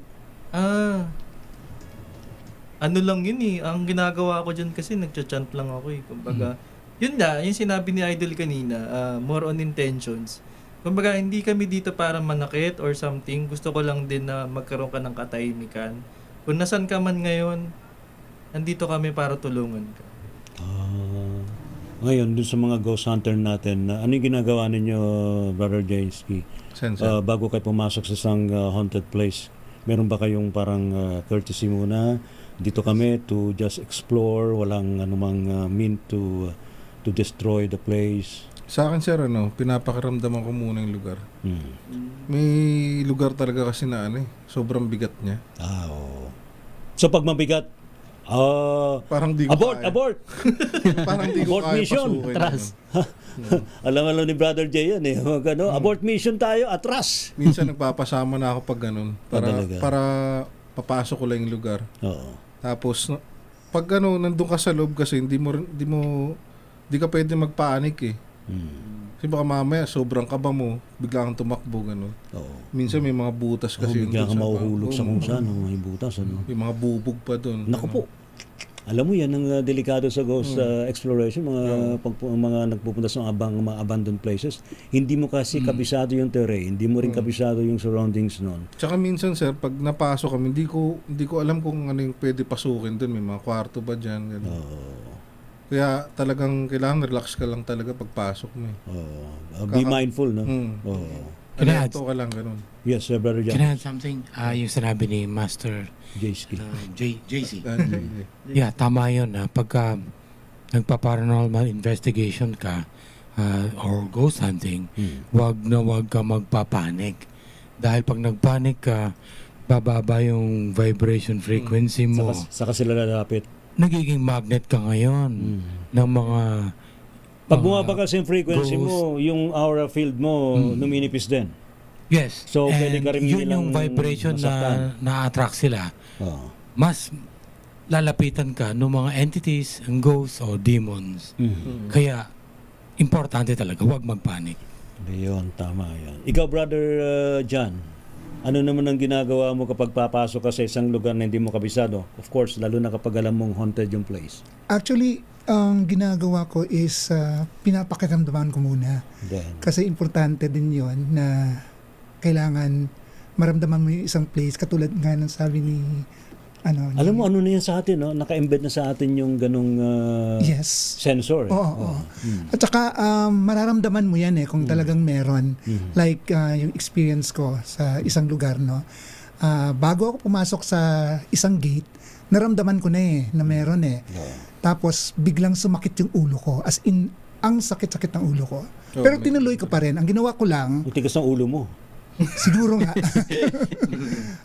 Ano lang yun ang ginagawa ko dyan kasi nagcha-chant lang ako kumbaga. Yun na, yung sinabi ni Idol kanina, more on intentions. Kumbaga, hindi kami dito para manakit or something. Gusto ko lang din na magkaroon ka ng katahimikan. Kung nasan ka man ngayon, nandito kami para tulungan ka. Ngayon, dun sa mga ghost hunter natin, ano yung ginagawa ninyo, Brother Jayski? Bago kayo pumasok sa isang haunted place, meron ba kayong parang courtesy muna? Dito kami to just explore, walang anumang mean to destroy the place. Sa akin, sir, pinapakiramdaman ko muna yung lugar. May lugar talaga kasi na sobrang bigat niya. So pag mabigat, parang di ko abort! Parang di ko Abort kaya mission! pasukin. Atras! Alam ni Brother Jay yan abort mission tayo, atras! Minsan nagpapasama na ako pag ganun. Para papasok ko lang yung lugar. Tapos, pag nandun ka sa loob kasi, hindi ka pwede magpaanik Kasi baka mamaya, sobrang kaba mo, bigla kang tumakbo, gano'n. Minsan may mga butas kasi. Bigla kang mahuhulog sa kung saan, may butas, May mga bubog pa doon. Naku po. Alam mo yan, ang delikado sa ghost exploration, mga nagpupunta sa mga abandoned places, hindi mo kasi kabisado yung terrain, hindi mo rin kabisado yung surroundings noon. Tsaka minsan, sir, pag napasok kami, hindi ko alam kung ano yung pwede pasukin doon. May mga kwarto ba dyan, gano'n. Kaya talagang kailangan relax ka lang talaga pagpasok mo. Be mindful, no? Alerto ka lang, ganun. Yes, Brother John. Can I add something? Yung sinabi ni Master JC. Yeah, tama yun. Pagka nagpa-paranormal investigation ka or ghost hunting, wag ka magpapanik. Dahil pag nagpanik ka, bababa yung vibration frequency mo. Saka sila lalapit. Nagiging magnet ka ngayon ng mga pag bumaba kasi yung frequency mo, yung aura field mo numinipis din. Yes. So pwede ka rin yun yung vibration na na-attract sila. Mas lalapitan ka ng mga entities, ghosts o demons. Kaya importante talaga, huwag magpanik. Ayun, tama yan. Ikaw, Brother John, ano naman ang ginagawa mo kapag papasok ka sa isang lugar na hindi mo kabisado? Of course, lalo na kapag alam mong haunted yung place. Actually, ang ginagawa ko is pinapakiramdaman ko muna. Kasi importante din yon na kailangan maramdaman mo yung isang place. Katulad nga ng sabi ni alam mo, ano na yan sa atin, no? Naka-embed na sa atin yung ganong sensor. Oo. At saka, mararamdaman mo yan kung talagang meron. Like, yung experience ko sa isang lugar, no? Bago ako pumasok sa isang gate, naramdaman ko na na meron Tapos, biglang sumakit yung ulo ko. As in, ang sakit-sakit ng ulo ko. Pero tinuloy ko pa rin. Ang ginawa ko lang... Ang tigas ng ulo mo. Siguro nga.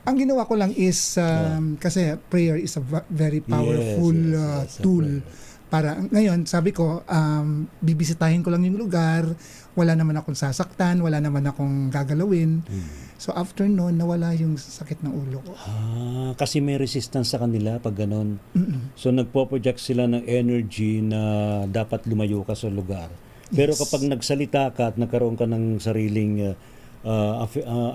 Ang ginawa ko lang is, kasi prayer is a very powerful yes, tool. Para ngayon, sabi ko, bibisitahin ko lang yung lugar, wala naman akong sasaktan, wala naman akong gagalawin. So after noon, nawala yung sakit ng ulo ko. Kasi may resistance sa kanila pag ganun. So nagpo-project sila ng energy na dapat lumayo ka sa lugar. Pero kapag nagsalita ka at nagkaroon ka ng sariling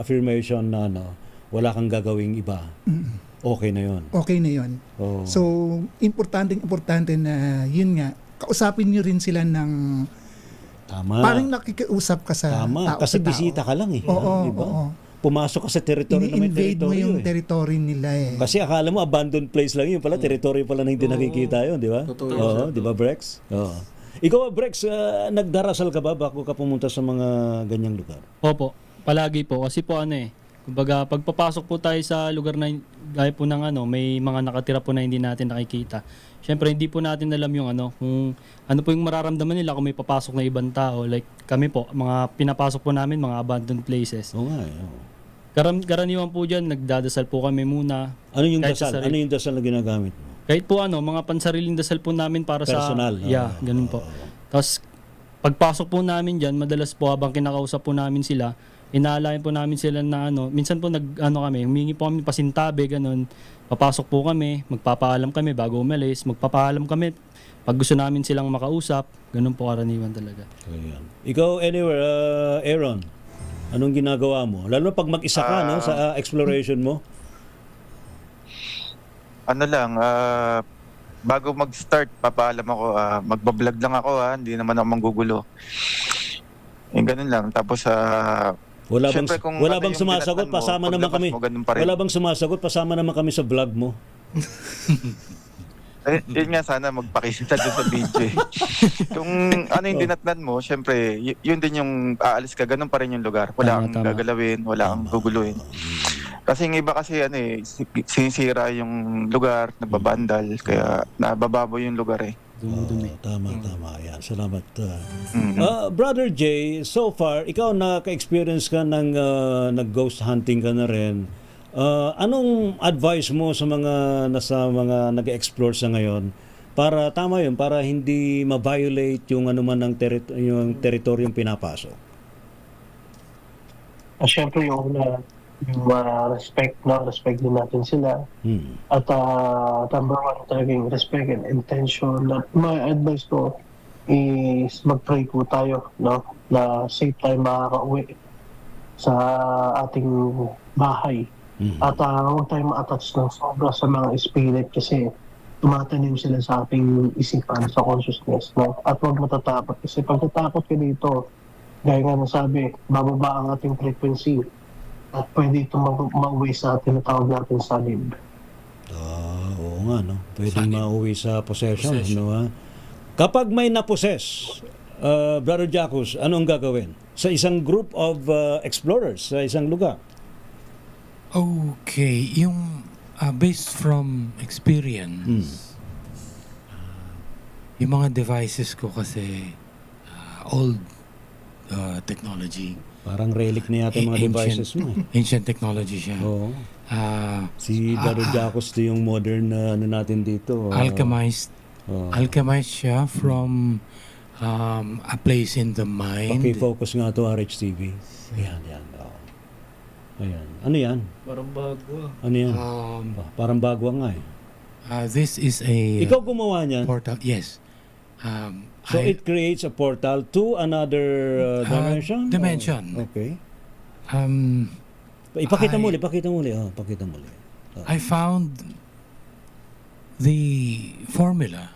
affirmation na wala kang gagawing iba, okay na yon. Okay na yon. So, importante na yun nga, kausapin nyo rin sila ng Tama. parang nakikiusap ka sa tao. Kasi sa tao. bisita ka lang eh. Oo, diba? oo. Pumasok ka sa territory na may Ini-invade mo territory yung territory nila eh. Kasi akala mo abandoned place lang yun pala, territory pala na hindi nakikita yun, di ba? Oo, di ba Brex? Oo. Ikaw, Brex, nagdarasal ka ba bago ka pumunta sa mga ganyang lugar? Opo, palagi po. Kasi po kumbaga pagpapasok po tayo sa lugar na gaya po ng may mga nakatira po na hindi natin nakikita. Siyempre hindi po natin alam yung kung ano po yung mararamdaman nila kung may papasok na ibang tao. Like kami po, mga pinapasok po namin mga abandoned places. Oo nga. Karaniwan po dyan, nagdadasal po kami muna. Ano yung dasal? Ano yung dasal na ginagamit mo? Kahit po mga pansariling dasal po namin para personal, sa... Yeah, ganun po. Tapos pagpasok po namin dyan, madalas po habang kinakausap po namin sila, inaalayan po namin sila na minsan po kami, humingi po kami pasintabi, ganun. Papasok po kami, magpapaalam kami bago umalis, magpapaalam kami pag gusto namin silang makausap, ganun po karaniwan talaga. Ayan. Ikaw, anywhere, Aaron, anong ginagawa mo? Lalo pag mag-isa ka sa exploration mo? Bago mag-start, papaalam ako, magbablog lang ako, hindi naman ako manggugulo. Ganun lang. Tapos, wala syempre, bang sumasagot pasama naman kami? Wala bang sumasagot pasama naman kami sa vlog mo? Yun nga, sana magpakita doon sa video. Kung ano yung dinatnan mo, syempre, yun din yung aalis ka, ganun pa rin yung lugar. Wala kang gagalawin, wala kang guguluhin. Kasi yung iba kasi sinisira yung lugar, nagbabandal, kaya nabababoy yung lugar eh. Tama. Ayan, salamat. Brother Jay, so far, ikaw naka-experience ka ng nag-ghost hunting ka na rin. Anong advice mo sa mga nag-explore sa ngayon para tama yun, para hindi ma-violate yung anuman ng yung teritoryong pinapasok? Siyempre yung respect din natin sila. At number one talaga yung respect and intention. My advice ko is mag-pray po tayo, na safe tayo makaka-uwi sa ating bahay. At huwag tayo ma-attach ng sobra sa mga spirit kasi tumatanim sila sa ating isipan, sa consciousness. At huwag matatakot kasi pag natakot ka dito, gaya nga nasabi, bababa ang ating frequency at pwede itong mauwi sa tinatawag natin salib. Oo nga, pwedeng mauwi sa possession. Kapag may na-possess, Brother Jacus, anong gagawin? Sa isang group of explorers, sa isang lugar? Okay, yung based from experience, yung mga devices ko kasi old technology. Parang relic na yata mga devices mo. Ancient technology siya. Oo. Si Brother Jacus to yung modern natin dito. Alchemized siya from a place in the mind. Paki-focus nga to RHTV. Ayan. Ayan. Ano yan? Parang bago. Ano yan? Parang bago nga eh. This is a... Ikaw gumawa niyan? Portal, yes. So it creates a portal to another dimension? Dimension. Okay. Pakita mo ulit. I found the formula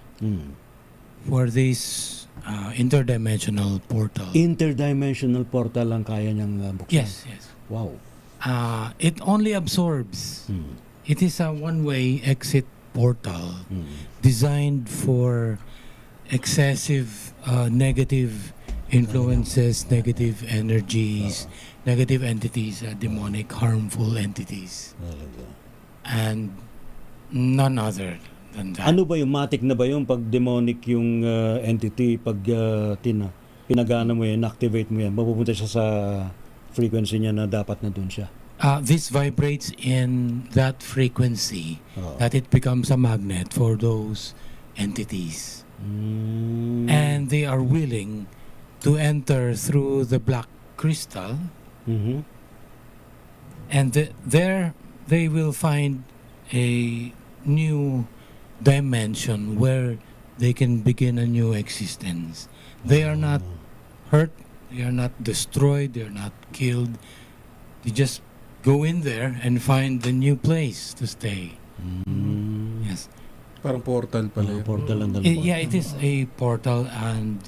for this interdimensional portal. Interdimensional portal lang kaya niyang buksan? Yes. Wow. It only absorbs. It is a one-way exit portal designed for excessive negative influences, negative energies, negative entities, demonic, harmful entities. And none other than that. Ano ba yung matik na ba yung pag demonic yung entity, pag pinagana mo yan, activate mo yan, mapupunta siya sa frequency niya na dapat na dun siya. This vibrates in that frequency that it becomes a magnet for those entities. And they are willing to enter through the black crystal. And there they will find a new dimension where they can begin a new existence. They are not hurt, they are not destroyed, they are not killed. They just go in there and find the new place to stay. Yes. Parang portal pala yun. Portal lang Yeah, it is a portal, and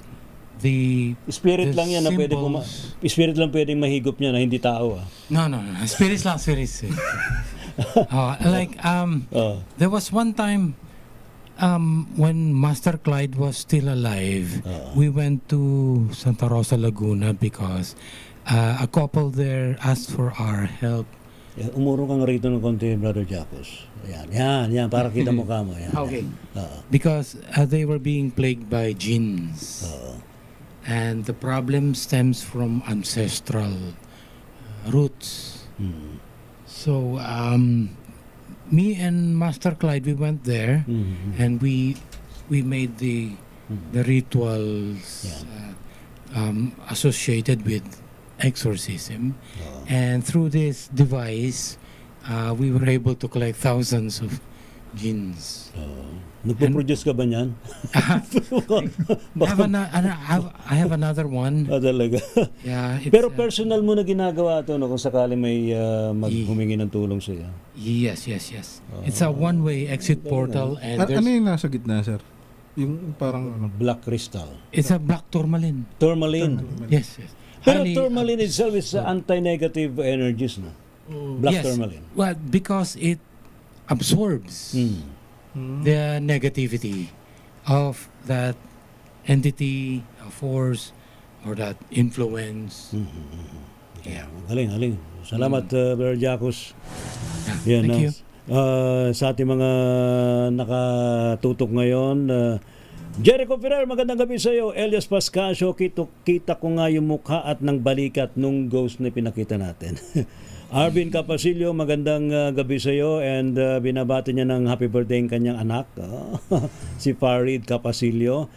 the spirit the lang yan na pwede spirit lang pwedeng mahigop niya na hindi tao. No. Spirits lang, spirits. There was one time when Master Clyde was still alive, we went to Santa Rosa, Laguna because a couple there asked for our help. Umurong kang rito ng konti, Brother Jacos. Yan, para kita mo ka mo. Yan. Okay. Because they were being plagued by jinns. And the problem stems from ancestral roots. So, me and Master Clyde, we went there, and we made the rituals associated with exorcism, and through this device, we were able to collect thousands of jinns. Nagpo-produce ka ba niyan? I have another one. Talaga? Yeah. Pero personal mo na ginagawa ito kung sakali may humingi ng tulong sa'yo? Yes. It's a one-way exit portal, and Ano yung nasa gitna, sir? Yung parang black crystal. It's a black tourmaline. Tourmaline. Yes. Pero tourmaline itself is anti-negative energies, no? Black tourmaline. Well, because it absorbs the negativity of that entity, force, or that influence. Yeah. Galing. Salamat, Brother Jacos. Thank you. Sa ating mga nakatutok ngayon, Jericho Ferrer, magandang gabi sa iyo. Elias Pascasio, kita ko nga yung mukha at ng balikat nung ghost na pinakita natin. Arvin Capasilio, magandang gabi sa iyo, and binabati niya ng happy birthday ang kanyang anak, si Farid Capasilio.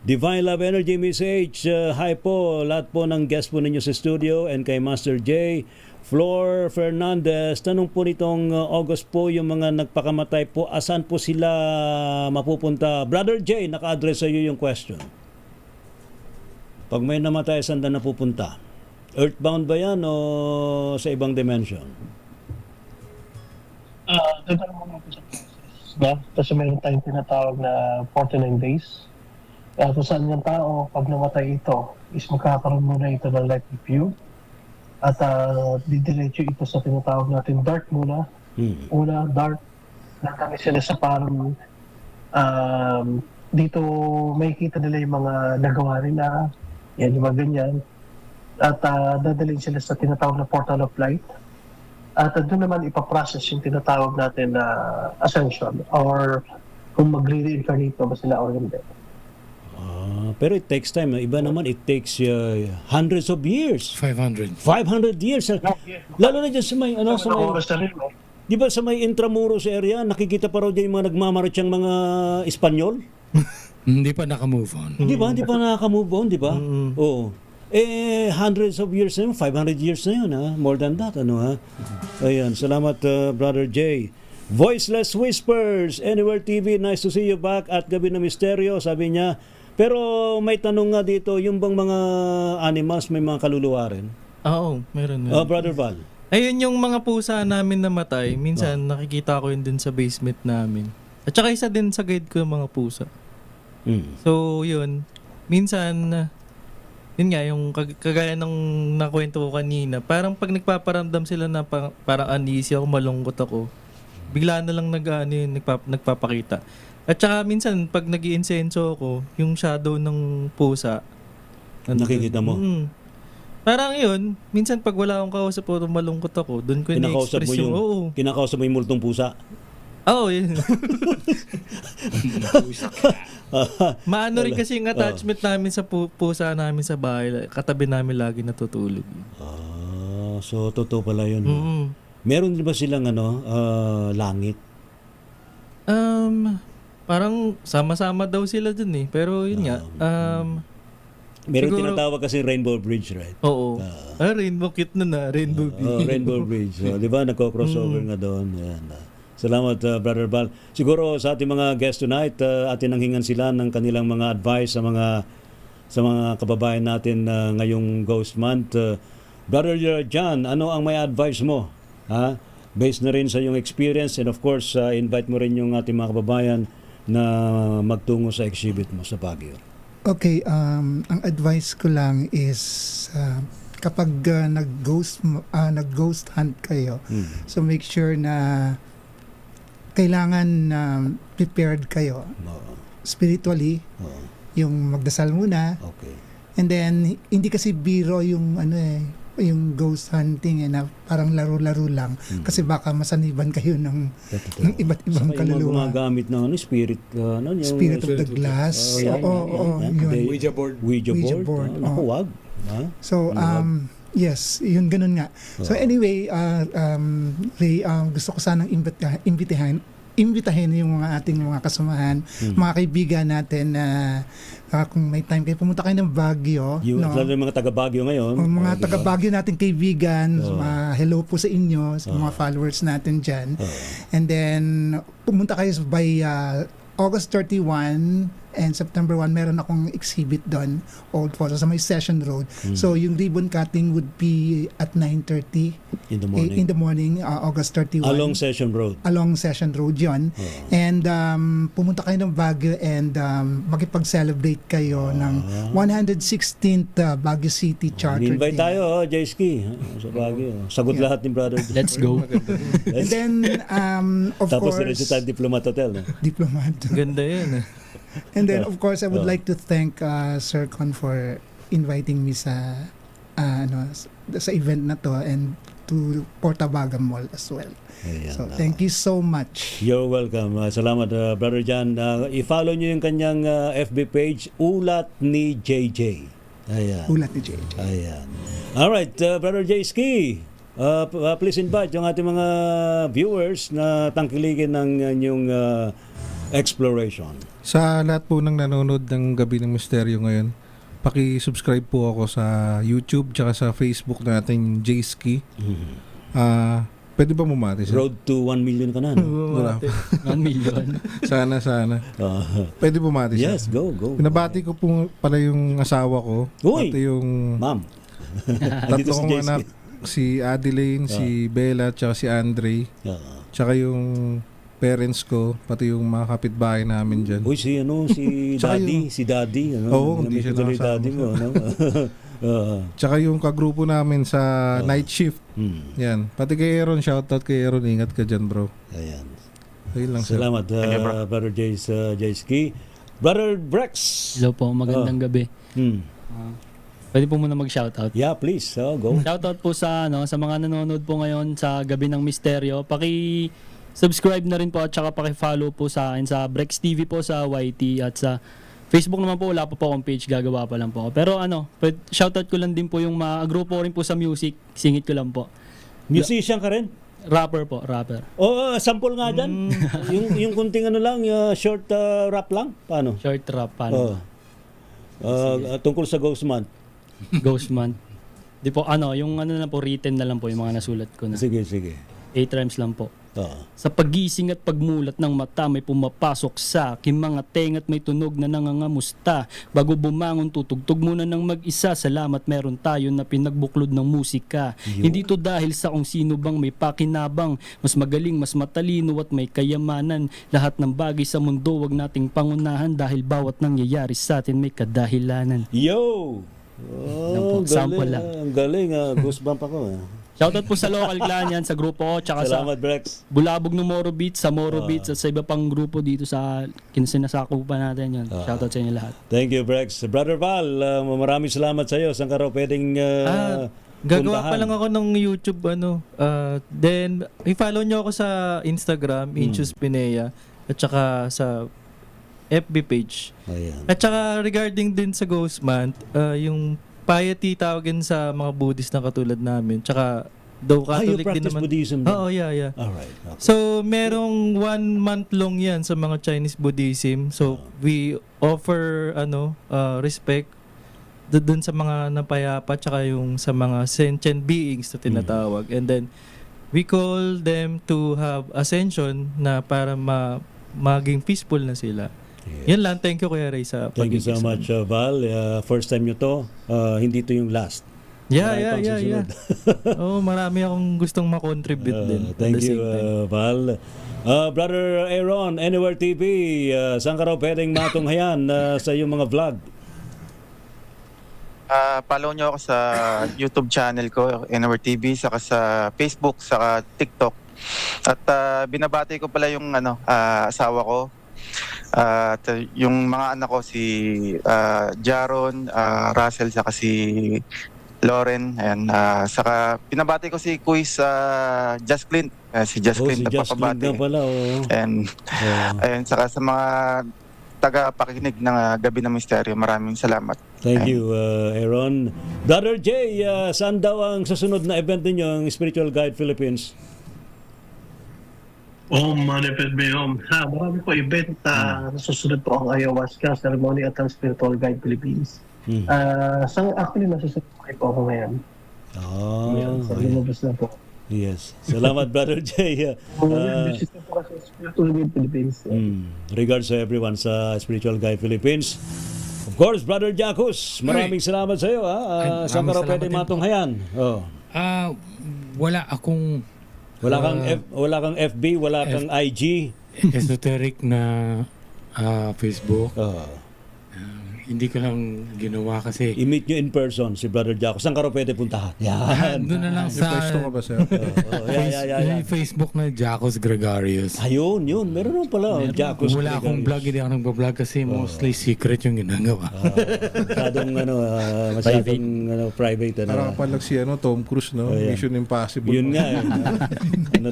Divine Love Energy, Miss H, hi po, lahat po ng guest po ninyo sa studio, and kay Master J, Flor Fernandez, tanong po nitong August po, yung mga nagpakamatay po, asan po sila mapupunta? Brother J, naka-address sa iyo yung question. Pag may namatay, saan na napupunta? Earthbound ba yan o sa ibang dimension? Dadaan mo po sa process. No? Kasi mayroon tayong tinatawag na 49 days. Kung saan yung tao, pag namatay ito, is magkakaroon muna ito ng life review. At didiretso ito sa tinatawag natin dark muna. Una, dark. Nagkami sila sa parang dito makikita nila yung mga nagawa nila. Yan, yung mga ganyan. At dadalhin sila sa tinatawag na portal of light. At doon naman ipaprocess yung tinatawag natin na ascension or kung magre-reincarnate ba sila or hindi. Pero it takes time. Iba naman, it takes hundreds of years. 500 years. Lalo na dyan sa may, di ba sa may Intramuros area, nakikita pa raw dyan yung mga nagmamaratsang mga Espanyol? Hindi pa naka-move on. Di ba nakaka-move on, di ba? Oo. Hundreds of years na yun, 500 years na yun, ha? More than that, ha? Ayan, salamat, Brother J. Voiceless Whispers, Anywhere TV, nice to see you back at Gabi ng Misteryo, sabi niya. Pero may tanong nga dito, yung bang mga animals may mga kaluluwa rin? Oo, meron. Brother Val. Ayun yung mga pusa namin namatay, minsan nakikita ko yun din sa basement namin. At saka isa din sa guide ko yung mga pusa. So, yun. Minsan, yun nga, yung kagaya ng nakwento ko kanina, parang pag nagpaparamdam sila na parang uneasy ako, malungkot ako, bigla na lang nagpapakita. At saka minsan, pag nag-iinsenso ako, yung shadow ng pusa, nakikita mo? Parang yun, minsan pag wala akong kausap o malungkot ako, doon ko kinakausap i-express yung kinakausap mo yung multong pusa? Oo, yun. Maano rin kasi yung attachment namin sa pusa namin sa bahay. Katabi namin lagi natutulog. so totoo pala yun. no? Mm. Meron din ba silang langit? Parang sama-sama daw sila dun eh. Pero yun nga, Meron siguro- tinatawag kasi Rainbow Bridge, right? oo. Rainbow kit na Rainbow Bridge. Rainbow Bridge. Di ba? Nagko-crossover nga doon. Yan. Salamat, Brother Val. Siguro sa ating mga guests tonight, atin nanghingan sila ng kanilang mga advice sa mga kababayan natin ngayong Ghost Month. Brother John, ano ang may advice mo? Ha? Based na rin sa iyong experience, and of course, invite mo rin yung ating mga kababayan na magtungo sa exhibit mo sa Baguio. Okay, ang advice ko lang is kapag nag-ghost hunt kayo, so make sure na kailangan prepared kayo spiritually, yung magdasal muna. Okay. And then hindi kasi biro yung yung ghost hunting na parang laro-laro lang kasi baka masaniban kayo ng iba't ibang Saka yung mga kaluluwa. gumagamit ng spirit, yung Spirit of the glass. Yun. Ouija board. Ouija board. Naku, wag. Ha? So, yes, yun ganun nga. So anyway, Ray, gusto ko sanang imbitahin yung mga ating mga kasamahan, mga kaibigan natin na kung may time kayo, pumunta kayo ng Baguio. Lalo yung mga taga-Baguio ngayon. Mga taga-Baguio natin kaibigan, hello po sa inyo, sa mga followers natin dyan. And then, pumunta kayo by August 31 and September 1, meron akong exhibit doon, Old Photo, sa may Session Road. So, yung ribbon cutting would be at 9:30 in the morning. August 31. Along Session Road. Along Session Road yon. And pumunta kayo ng Baguio and makipag-celebrate kayo ng 116th Baguio City Charter Invite Day. tayo, Jayski, sa Baguio. Sagot lahat ni Brother. Let's go. And then, of Tapos course, diretso tayo Diplomat Hotel. Diplomat. Ganda yun. And then, of course, I would like to thank Sir Con for inviting me sa event na to and to Portabaga Mall as well. Ayan, So, thank you so much. You're welcome. Salamat, Brother John. I-follow nyo yung kanyang FB page, Ulat ni JJ. Ayan. Ulat ni JJ. Ayan. Alright, Brother Jayski, please invite yung ating mga viewers na tangkiligin ng inyong exploration. Sa lahat po ng nanonood ng Gabi ng Misteryo ngayon, paki-subscribe po ako sa YouTube tsaka sa Facebook nating Jayski. Pwede ba bumati siya? Road to 1 million ka na. No? 1 million. Sana. Pwede bumati siya? Yes, go. Pinabati ko po pala yung asawa ko. Uy! Pati yung Ma'am. tatlo kong anak. Si Adeline, si Bella, tsaka si Andre. Tsaka yung parents ko, pati yung mga kapitbahay namin dyan. Uy, si Daddy. Oo, hindi siya tuloy nakasama. Daddy mo. Tsaka yung kagrupo namin sa night shift. Yan. Pati kay Aaron, shoutout kay Aaron. Ingat ka dyan, bro. Ayan. Ayun lang, sir. Salamat, Brother Jayski. Brother Brex. Hello po, magandang gabi. Pwede po muna mag-shoutout. Yeah, please. Go. Shoutout po sa mga nanonood po ngayon sa Gabi ng Misteryo. Subscribe na rin po at saka paki-follow po sa akin sa Brex TV po sa YT at sa Facebook naman po, wala pa po akong page, gagawa pa lang po ako. Pero shoutout ko lang din po yung mga grupo rin po sa music, singit ko lang po. Musician ka rin? Rapper po, rapper. Sample nga dyan. yung kunting short rap lang? Paano? Short rap, paano? Tungkol sa Ghost Month. Ghost Month. Di po, yung na po, written na lang po, yung mga nasulat ko na. Sige. 8 rhymes lang po. Sa pagising at pagmulat ng mata, may pumapasok sa aking mga tenga't may tunog na nangangamusta. Bago bumangon, tutugtog muna ng mag-isa. Salamat meron tayo na pinagbuklod ng musika. Hindi to dahil sa kung sino bang may pakinabang, mas magaling, mas matalino at may kayamanan. Lahat ng bagay sa mundo wag nating pangunahan dahil bawat nangyayari sa atin may kadahilanan. Yo! Sample lang. Ang galing. Goosebump ako. Shoutout po sa local clan yan, sa grupo ko, tsaka Salamat, Brex. Bulabog ng Moro Beats, sa Moro Beats at sa iba pang grupo dito sa kinasinasakupan natin yun. Shoutout sa inyo lahat. Thank you, Brex. Brother Val, maraming salamat sa iyo. Saan ka raw pwedeng gagawa pa lang ako ng YouTube then i-follow nyo ako sa Instagram, Inchus Pinea, at saka sa FB page. Ayan. At saka regarding din sa Ghost Month, yung piety tawagin sa mga Buddhist na katulad namin. Tsaka, though You Catholic din practice naman. Buddhism? Oo, yeah. Alright. Okay. So, merong 1 month long yan sa mga Chinese Buddhism. So, we offer respect dun sa mga napayapa tsaka yung sa mga sentient beings na tinatawag. And then, we call them to have ascension na para maging peaceful na sila. Yes. Yan lang. Thank you, Kuya Ray, sa Thank you so pag-ibig sa much, Val. First time nyo to. Hindi to yung last. Marami pang Yeah. susunod. Marami akong gustong makontribute din. at Thank the you, same time. Val. Brother Aaron, Anywhere TV, saan ka raw pwedeng matunghayan sa iyong mga vlog? Follow nyo ako sa YouTube channel ko, Anywhere TV, saka sa Facebook, saka TikTok. At binabati ko pala yung asawa ko. At yung mga anak ko, si Jaron, Russell, saka si Lauren. Ayan, saka pinabati ko si Kuis Just Clint. Si Just Clint, Si Just Clint nagpapabati. na pala. And ayun, saka sa mga taga-pakikinig ng Gabi ng Misteryo, maraming salamat. Thank you, Aaron. Brother Jay, saan daw ang susunod na event ninyo, ang Spiritual Guide Philippines? Manifest Beyond. Marami po event. Nasusunod po ang Ayahuasca Ceremony at ang Spiritual Guide Philippines. Actually, nasusunod po ako ngayon. So, lumabas na po. Yes. Salamat, Brother Jay. Visit na po kasi sa Spiritual Guide Philippines. Regards to everyone sa Spiritual Guide Philippines. Of course, Brother Jacus, maraming salamat sa iyo. Saan ka raw pwede matunghayan? Wala akong Wala kang FB, wala kang IG. esoteric na Facebook. Hindi ko lang ginawa kasi I-meet nyo in person si Brother Jaco. Saan ka raw pwede puntahan? Yan. doon na lang sa Pwesto ka ba, sir? may Facebook na Jacos Gregarious. Ayun, yun. Meron pala. Jacos Wala akong vlog, hindi ako nagbablog kasi mostly secret yung ginagawa. Masyadong private. Parang kapag si Tom Cruise, no? Mission Impossible. Yun nga.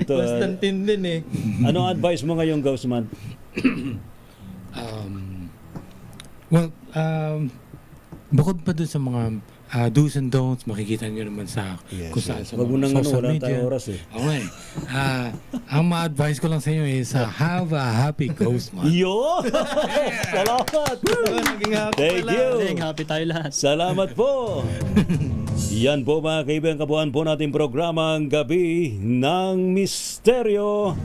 Constantine din eh. Anong advice mo ngayong Ghost Month? Bukod pa doon sa mga do's and don'ts, makikita nyo naman sa kung saan sa Wag mo nang social wala media. tayong oras eh. Okay. Ang ma-advise ko lang sa inyo is have a happy Ghost Month. Yo! Salamat! Thank you! Happy tayo lahat. Salamat po! Yan po mga kaibigan, kabuuan po natin programang Gabi ng Misteryo.